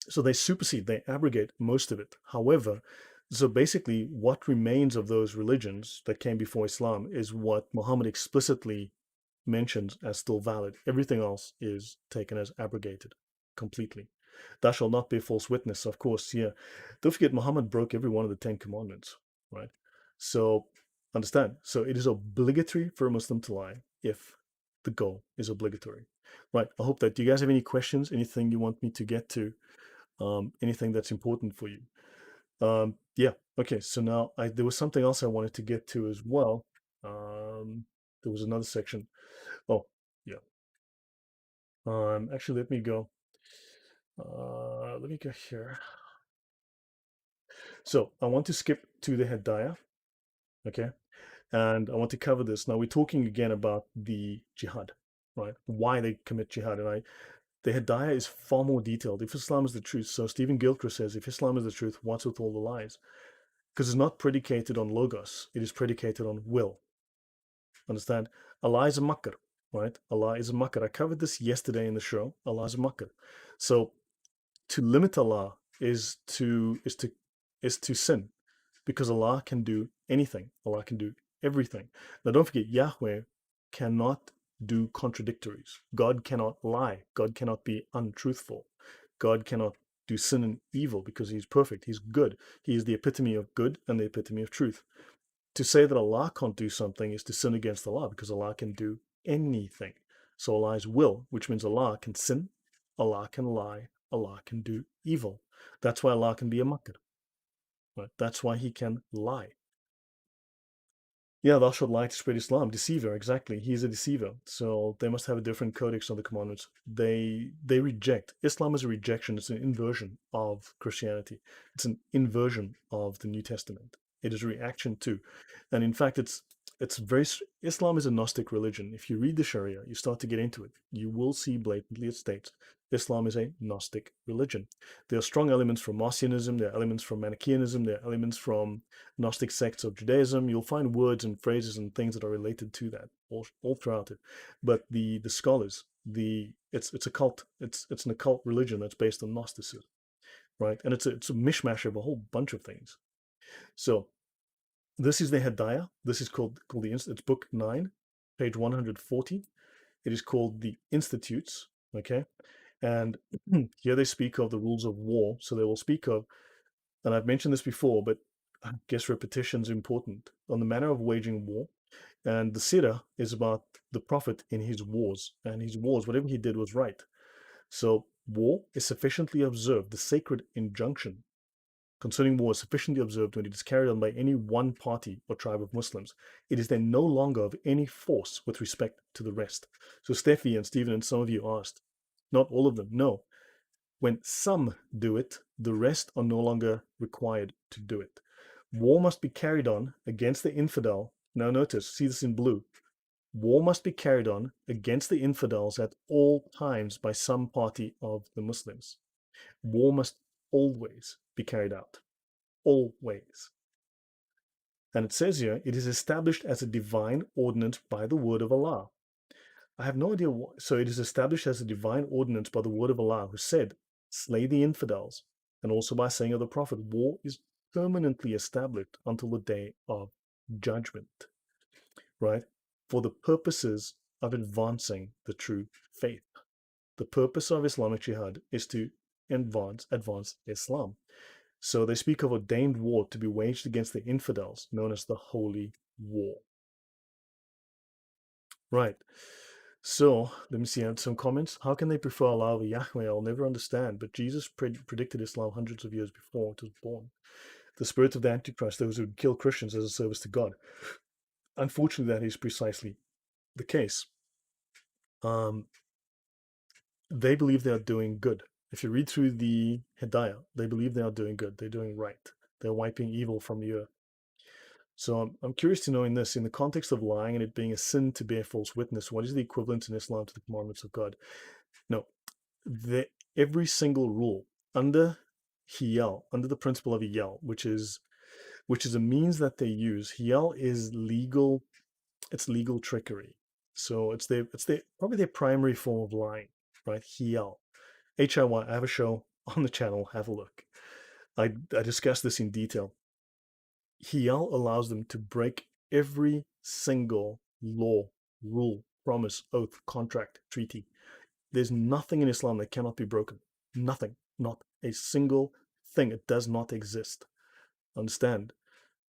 Speaker 1: supersede, they abrogate most of it. However, so basically what remains of those religions that came before Islam is what Muhammad explicitly mentions as still valid. Everything else is taken as abrogated completely. Thou shalt not bear false witness, of course, yeah. Don't forget, Muhammad broke every one of the 10 commandments, right? So understand, so it is obligatory for a Muslim to lie if the goal is obligatory, right? I hope that, do you guys have any questions, anything you want me to get to, anything that's important for you? Yeah, okay, so now there was something else I wanted to get to as well. There was another section. Oh, yeah. Actually, let me go. Let me go here. So I want to skip to the Hedaya, okay? And I want to cover this. Now we're talking again about the jihad, right? Why they commit jihad. And The Hedaya is far more detailed. If Islam is the truth, so Stephen Gilchrist says, if Islam is the truth, what's with all the lies? Because it's not predicated on logos, it is predicated on will. Understand? Allah is a makkar, right? Allah is a makkar. I covered this yesterday in the show. Allah is a makkar. So to limit Allah is to sin, because Allah can do anything. Allah can do everything. Now don't forget, Yahweh cannot do contradictories. God cannot lie. God cannot be untruthful. God cannot do sin and evil because he's perfect. He's good. He is the epitome of good and the epitome of truth. To say that Allah can't do something is to sin against Allah, because Allah can do anything. So Allah is will, which means Allah can sin, Allah can lie, Allah can do evil. That's why Allah can be a makkar. Right? That's why he can lie. Yeah, thou shalt lie to spread Islam. Deceiver, exactly. He's a deceiver. So they must have a different codex of the commandments. They reject. Islam is a rejection. It's an inversion of Christianity. It's an inversion of the New Testament. It is a reaction to. And in fact, it's very Islam is a Gnostic religion. If you read the Sharia, you start to get into it, you will see blatantly it states Islam is a Gnostic religion. There are strong elements from Marcionism, there are elements from Manichaeanism, there are elements from Gnostic sects of Judaism. You'll find words and phrases and things that are related to that all throughout it. But the scholars, it's a cult. It's an occult religion that's based on Gnosticism, right? And it's a mishmash of a whole bunch of things. So this is the Hedaya. This is called it's book 9, page 140. It is called the Institutes. Okay, and here they speak of the rules of war. So they will speak of, and I've mentioned this before, but I guess repetition is important, on the manner of waging war. And the Sirah is about the Prophet in his wars, and his wars, whatever he did was right. So war is sufficiently observed, the sacred injunction concerning war is sufficiently observed when it is carried on by any one party or tribe of Muslims. It is then no longer of any force with respect to the rest. So Steffi and Stephen and some of you asked, not all of them, no. When some do it, the rest are no longer required to do it. War must be carried on against the infidel. Now notice, see this in blue. War must be carried on against the infidels at all times by some party of the Muslims. War must always be carried out. Always. And it says here, it is established as a divine ordinance by the word of Allah. I have no idea why. So it is established as a divine ordinance by the word of Allah, who said, slay the infidels. And also by saying of the Prophet, war is permanently established until the day of judgment. Right? For the purposes of advancing the true faith. The purpose of Islamic Jihad is to advance Islam. So they speak of ordained war to be waged against the infidels, known as the Holy War. Right. So let me see, I had some comments. How can they prefer Allah over Yahweh? I'll never understand. But Jesus predicted Islam hundreds of years before it was born. The spirit of the Antichrist, those who would kill Christians as a service to God. Unfortunately, that is precisely the case. They believe they are doing good. If you read through the Hedaya, they believe they are doing good. They're doing right. They're wiping evil from the earth. So I'm curious to know, in the context of lying and it being a sin to bear false witness, what is the equivalent in Islam to the commandments of God? No, every single rule under hiyal, under the principle of hiyal, which is a means that they use. Hiyal is legal. It's legal trickery. So it's probably their primary form of lying, right? Hiyal. HIY. I have a show on the channel. Have a look. I discuss this in detail. Hiyal allows them to break every single law, rule, promise, oath, contract, treaty. There's nothing in Islam that cannot be broken. Nothing. Not a single thing. It does not exist. Understand?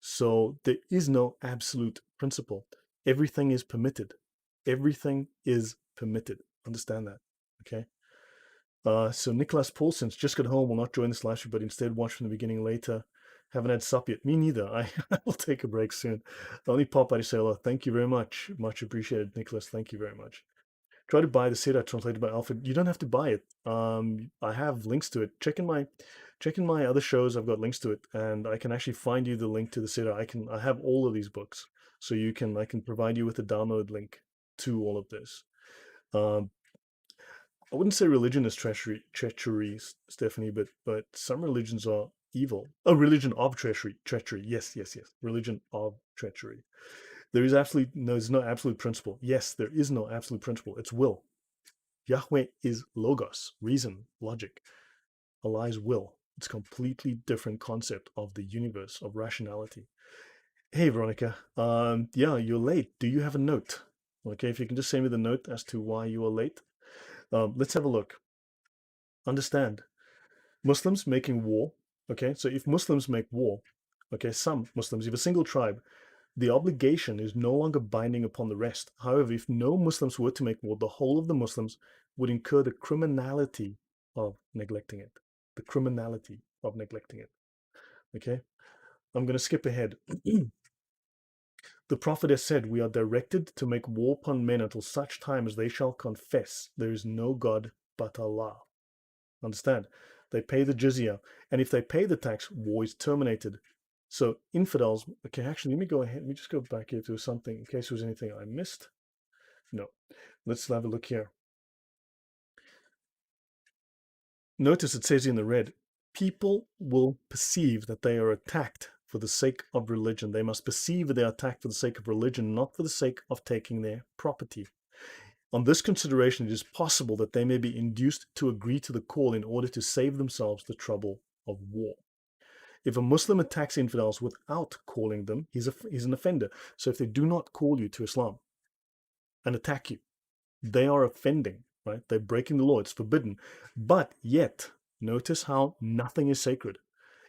Speaker 1: So there is no absolute principle. Everything is permitted. Everything is permitted. Understand that. Okay? So Nicholas Paulson's just got home, will not join this live stream, but instead watch from the beginning later. Haven't had sup yet. Me neither. I will take a break soon. The only pop I say, hello. Thank you very much. Much appreciated, Nicholas. Thank you very much. Try to buy the Sirah translated by Alfred. You don't have to buy it. I have links to it. Check in my other shows. I've got links to it, and I can actually find you the link to the Sirah. I have all of these books, so I can provide you with a download link to all of this. I wouldn't say religion is treachery, Stephanie, but some religions are evil. A religion of treachery. Yes, yes, yes. Religion of treachery. There's no absolute principle. Yes, there is no absolute principle. It's will. Yahweh is logos, reason, logic. Allah is will. It's a completely different concept of the universe, of rationality. Hey, Veronica. Yeah, you're late. Do you have a note? Okay, if you can just send me the note as to why you are late. Let's have a look. Understand, Muslims making war. Okay, so if Muslims make war, okay, some Muslims, if a single tribe, the obligation is no longer binding upon the rest. However, if no Muslims were to make war, the whole of the Muslims would incur the criminality of neglecting it. The criminality of neglecting it. Okay, I'm going to skip ahead. The Prophet has said, we are directed to make war upon men until such time as they shall confess there is no God but Allah. Understand? They pay the jizya, and if they pay the tax, war is terminated. So infidels, okay, actually, let me go ahead. Let me just go back here to something in case there was anything I missed. No, let's have a look here. Notice it says in the red, people will perceive that they are attacked for the sake of religion. They must perceive that they are attacked for the sake of religion, not for the sake of taking their property. On this consideration, it is possible that they may be induced to agree to the call in order to save themselves the trouble of war. If a Muslim attacks infidels without calling them, he's an offender. So if they do not call you to Islam and attack you, they are offending, right? They're breaking the law. It's forbidden. But yet, notice how nothing is sacred.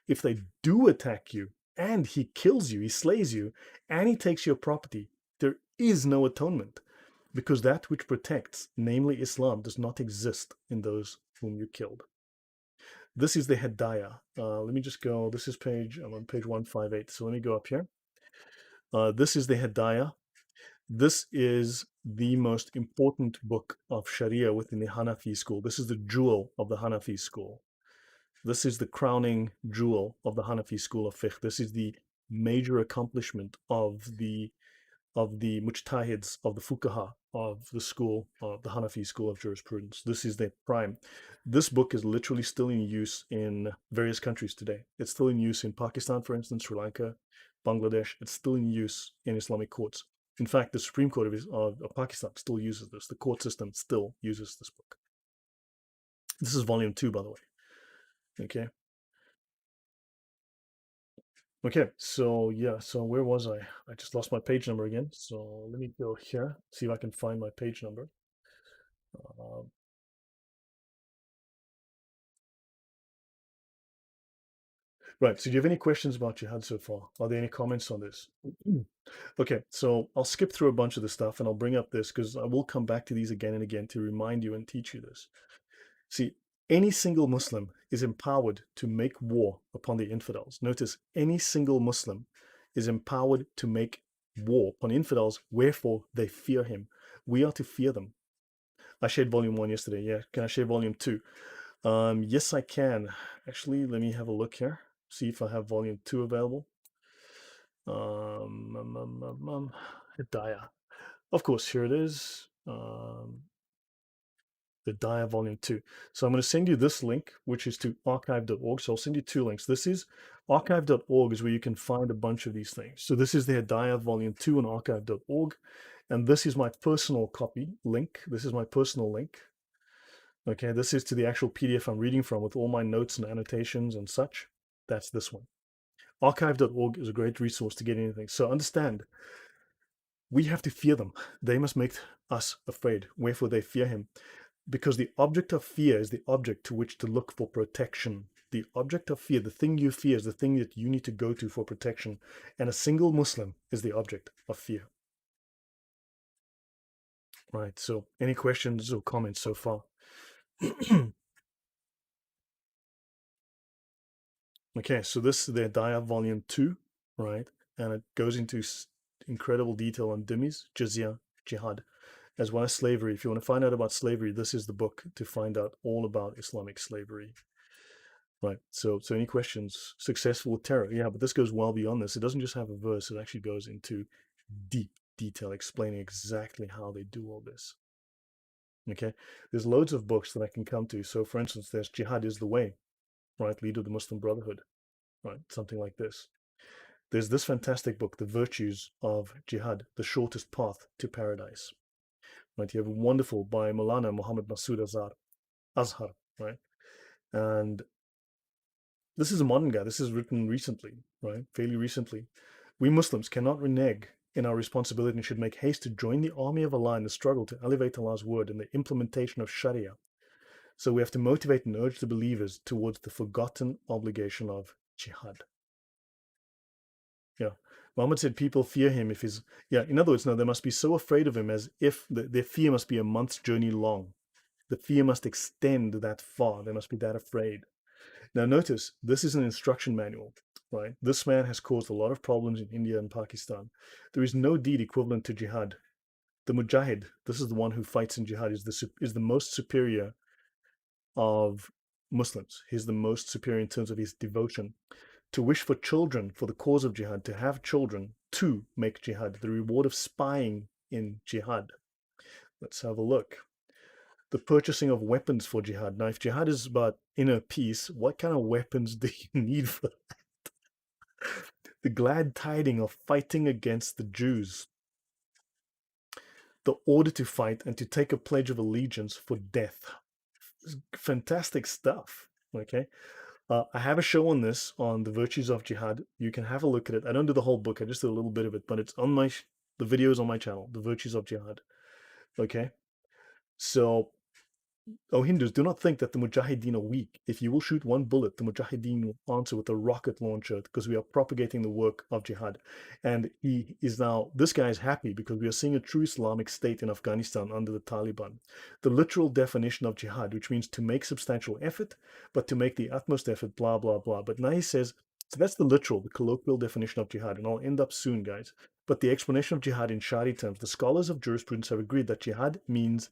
Speaker 1: If they do attack you and he kills you, he slays you, and he takes your property, there is no atonement, because that which protects, namely Islam, does not exist in those whom you killed. This is the Hedaya. Let me just go. This is I'm on page 158. So let me go up here. This is the Hedaya. This is the most important book of Sharia within the Hanafi school. This is the jewel of the Hanafi school. This is the crowning jewel of the Hanafi school of Fiqh. This is the major accomplishment of the mujtahids, of the fuqaha of the school, of the Hanafi school of jurisprudence. This is their prime. This book is literally still in use in various countries today. It's still in use in Pakistan, for instance, Sri Lanka, Bangladesh. It's still in use in Islamic courts. In fact, the Supreme Court of Pakistan still uses this. The court system still uses this book. This is volume 2, by the way. Okay. Okay, so yeah, so where was I? I just lost my page number again. So let me go here, see if I can find my page number. Um, right, so do you have any questions about Jihad so far? Are there any comments on this? Okay, so I'll skip through a bunch of the stuff and I'll bring up this because I will come back to these again and again to remind you and teach you this. See, any single Muslim is empowered to make war upon the infidels. Notice, any single Muslim is empowered to make war upon infidels, wherefore they fear him. We are to fear them. I shared volume 1 yesterday. Yeah, can I share volume 2? Yes, I can. Actually, let me have a look here. See if I have volume 2 available. Hedaya. Of course, here it is. Hedaya volume 2. So I'm going to send you this link, which is to archive.org. So I'll send you 2 links. This is archive.org is where you can find a bunch of these things. So this is the Hedaya volume 2 on archive.org. And this is my personal copy link. This is my personal link. Okay, this is to the actual PDF I'm reading from with all my notes and annotations and such. That's this one. Archive.org is a great resource to get anything. So understand, we have to fear them. They must make us afraid. Wherefore they fear him. Because the object of fear is the object to which to look for protection. The object of fear, the thing you fear, is the thing that you need to go to for protection. And a single Muslim is the object of fear. Right, so any questions or comments so far? Okay, so this is the Hedaya volume 2, right? And it goes into incredible detail on dhimmis, jizya, jihad, as well as slavery. If you want to find out about slavery, this is the book to find out all about Islamic slavery. Right. So any questions? Successful with terror. Yeah, but this goes well beyond this. It doesn't just have a verse. It actually goes into deep detail, explaining exactly how they do all this. Okay, there's loads of books that I can come to. So, for instance, there's Jihad is the Way, right? Leader of the Muslim Brotherhood, right? Something like this. There's this fantastic book, The Virtues of Jihad, The Shortest Path to Paradise, right? You have wonderful by Maulana Muhammad Masood Azhar, right? And this is a modern guy. This is written recently, right? Fairly recently. We Muslims cannot renege in our responsibility and should make haste to join the army of Allah in the struggle to elevate Allah's word and the implementation of Sharia. So we have to motivate and urge the believers towards the forgotten obligation of jihad. Yeah. Muhammad said people fear him if his, yeah, in other words, no, they must be so afraid of him as if their fear must be a month's journey long. The fear must extend that far. They must be that afraid. Now, notice this is an instruction manual, right? This man has caused a lot of problems in India and Pakistan. There is no deed equivalent to jihad. The mujahid, this is the one who fights in jihad, is the most superior of Muslims. He's the most superior in terms of his devotion. To wish for children for the cause of jihad, to have children to make jihad, the reward of spying in jihad. Let's have a look. The purchasing of weapons for jihad. Now, if jihad is about inner peace, what kind of weapons do you need for that? The glad tiding of fighting against the Jews. The order to fight and to take a pledge of allegiance for death. Fantastic stuff. Okay. I have a show on this, on the virtues of jihad. You can have a look at it. I don't do the whole book. I just do a little bit of it, but it's on the videos on my channel, the virtues of jihad. Okay. So, oh, Hindus, do not think that the Mujahideen are weak. If you will shoot one bullet, the Mujahideen will answer with a rocket launcher because we are propagating the work of jihad. And he is now, this guy is happy because we are seeing a true Islamic state in Afghanistan under the Taliban. The literal definition of jihad, which means to make substantial effort, but to make the utmost effort, blah, blah, blah. But now he says, so that's the literal, the colloquial definition of jihad. And I'll end up soon, guys. But the explanation of jihad in Shari terms, the scholars of jurisprudence have agreed that jihad means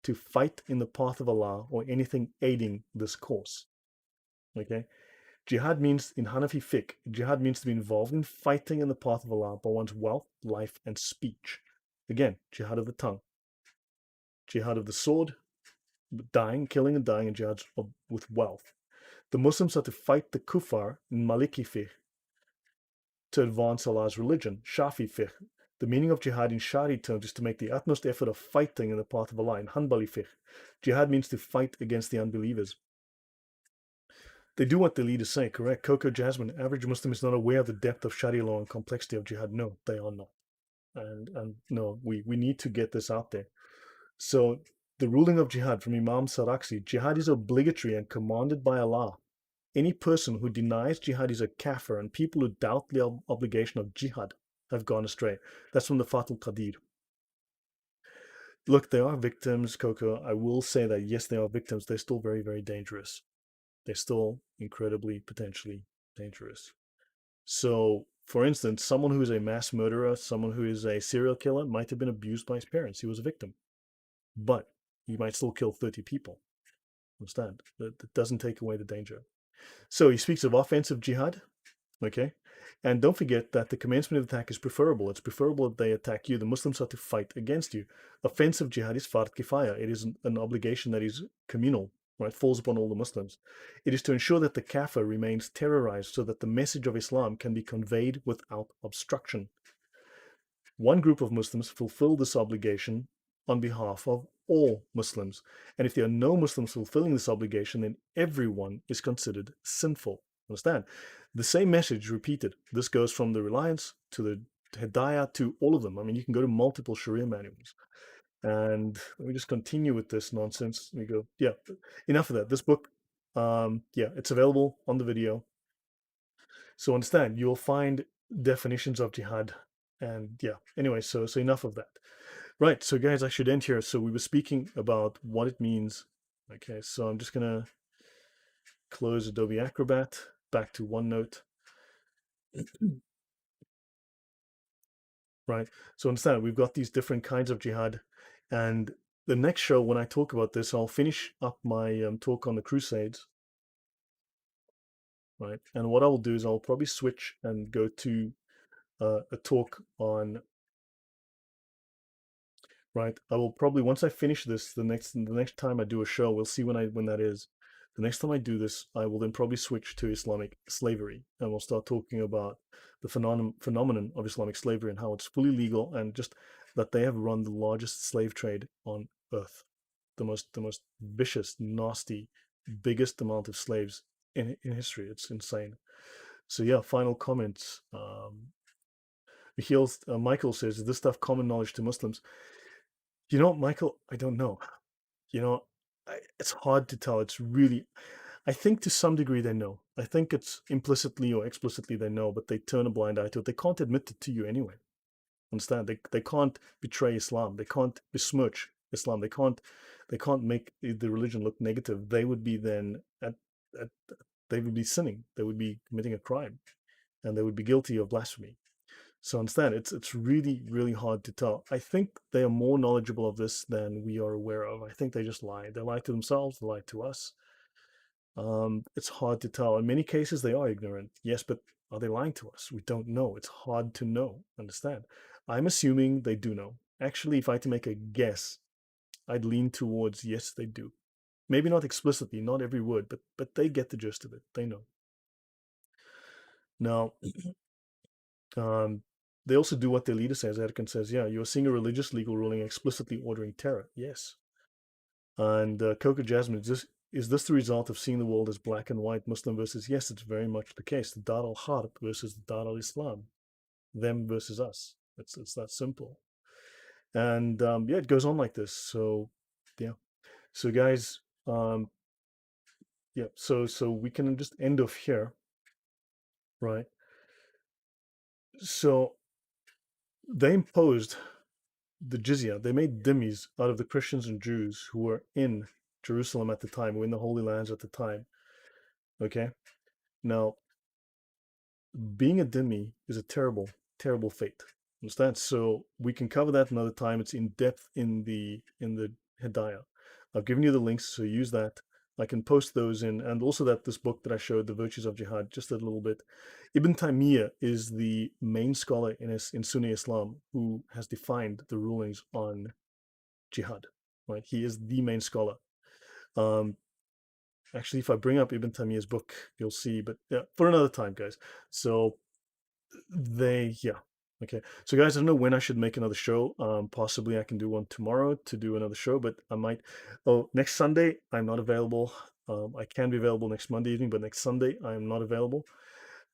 Speaker 1: to fight in the path of Allah or anything aiding this cause. Okay? Jihad means, in Hanafi fiqh, jihad means to be involved in fighting in the path of Allah by one's wealth, life, and speech. Again, jihad of the tongue, jihad of the sword, dying, killing and dying, and jihad with wealth. The Muslims are to fight the kuffar in Maliki fiqh to advance Allah's religion, Shafi fiqh. The meaning of jihad in Shari terms is to make the utmost effort of fighting in the path of Allah. In Hanbali fiqh, jihad means to fight against the unbelievers. They do what the leaders say, correct? Coco Jasmine, average Muslim is not aware of the depth of Sharia law and complexity of jihad. No, they are not. And no, we need to get this out there. So the ruling of jihad from Imam Saraksi, jihad is obligatory and commanded by Allah. Any person who denies jihad is a kafir, and people who doubt the obligation of jihad have gone astray. That's from the Fatul Qadir. Look, there are victims, Coco. I will say that, yes, they are victims. They're still very, very dangerous. They're still incredibly, potentially dangerous. So, for instance, someone who is a mass murderer, someone who is a serial killer might have been abused by his parents. He was a victim. But he might still kill 30 people. Understand? That doesn't take away the danger. So he speaks of offensive jihad. Okay. And don't forget that the commencement of the attack is preferable. It's preferable that they attack you. The Muslims are to fight against you. Offensive jihad is fard kifaya. It is an obligation that is communal, right? Falls upon all the Muslims. It is to ensure that the kafir remains terrorized so that the message of Islam can be conveyed without obstruction. One group of Muslims fulfill this obligation on behalf of all Muslims. And if there are no Muslims fulfilling this obligation, then everyone is considered sinful. Understand? The same message repeated. This goes from the Reliance to the Hedaya to all of them. I mean, you can go to multiple Sharia manuals. And let me just continue with this nonsense. We go, yeah, enough of that. This book, yeah, it's available on the video. So understand, you'll find definitions of jihad. And yeah, anyway, so enough of that. Right, so guys, I should end here. So we were speaking about what it means. Okay, so I'm just gonna close Adobe Acrobat, back to OneNote. Right, so understand, we've got these different kinds of jihad. And the next show, when I talk about this, I'll finish up my talk on the Crusades. Right, and what I'll do is I'll probably switch and go to a talk on, right? I will probably, once I finish this, the next time I do a show, we'll see when that is. The next time I do this, I will then probably switch to Islamic slavery, and we'll start talking about the phenomenon of Islamic slavery and how it's fully legal, and just that they have run the largest slave trade on earth, the most vicious, nasty, biggest amount of slaves in history. It's insane. So yeah, final comments. Michael says, is this stuff common knowledge to Muslims? Michael, I don't know. You know, it's hard to tell. It's really, I think to some degree they know. I think it's implicitly or explicitly they know, but they turn a blind eye to it. They can't admit it to you anyway. Understand? They can't betray Islam. They can't besmirch Islam. They can't make the religion look negative. They would be then at they would be sinning. They would be committing a crime, and they would be guilty of blasphemy. So understand, it's really, really hard to tell. I think they are more knowledgeable of this than we are aware of. I think they just lie. They lie to themselves, they lie to us. It's hard to tell. In many cases, they are ignorant. Yes, but are they lying to us? We don't know. It's hard to know. Understand? I'm assuming they do know. Actually, if I had to make a guess, I'd lean towards yes, they do. Maybe not explicitly, not every word, but they get the gist of it. They know. Now, they also do what their leader says. Erkan says, yeah, you're seeing a religious legal ruling explicitly ordering terror. Yes. And Coca Jasmine, is this the result of seeing the world as black and white, Muslim versus? Yes, it's very much the case. The Dar al-Harb versus the Dar al-Islam. Them versus us. It's that simple. And yeah, it goes on like this. So yeah. So guys, yeah, so we can just end off here, right? So they imposed the jizya. They made dhimmis out of the Christians and Jews who were in Jerusalem at the time, who were in the Holy Lands at the time. Okay? Now, being a dhimmi is a terrible, terrible fate. Understand? So we can cover that another time. It's in depth in the Hedaya. I've given you the links, so use that. I can post those in, and also this book that I showed, The Virtues of Jihad, just a little bit. Ibn Taymiyyah is the main scholar in Sunni Islam who has defined the rulings on jihad, right? He is the main scholar. Actually, if I bring up Ibn Taymiyyah's book, you'll see, but yeah, for another time, guys. So yeah. Okay. So guys, I don't know when I should make another show. Possibly I can do one tomorrow to do another show, but I might, next Sunday, I'm not available. I can be available next Monday evening, but next Sunday, I am not available.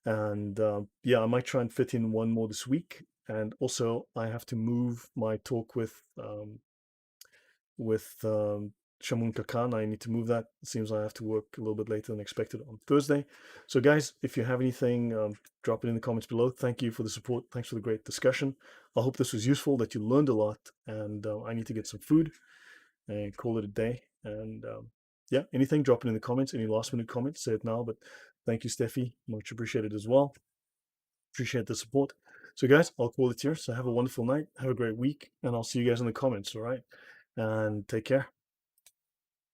Speaker 1: And yeah, I might try and fit in one more this week. And also I have to move my talk with Shamun Kakan. I need to move that. It seems I have to work a little bit later than expected on Thursday. So guys, if you have anything, drop it in the comments below. Thank you for the support. Thanks for the great discussion. I hope this was useful, that you learned a lot, and I need to get some food and call it a day. And yeah, anything, drop it in the comments. Any last minute comments, say it now. But thank you, Steffi. Much appreciated as well. Appreciate the support. So guys, I'll call it here. So have a wonderful night. Have a great week, and I'll see you guys in the comments. All right. And take care.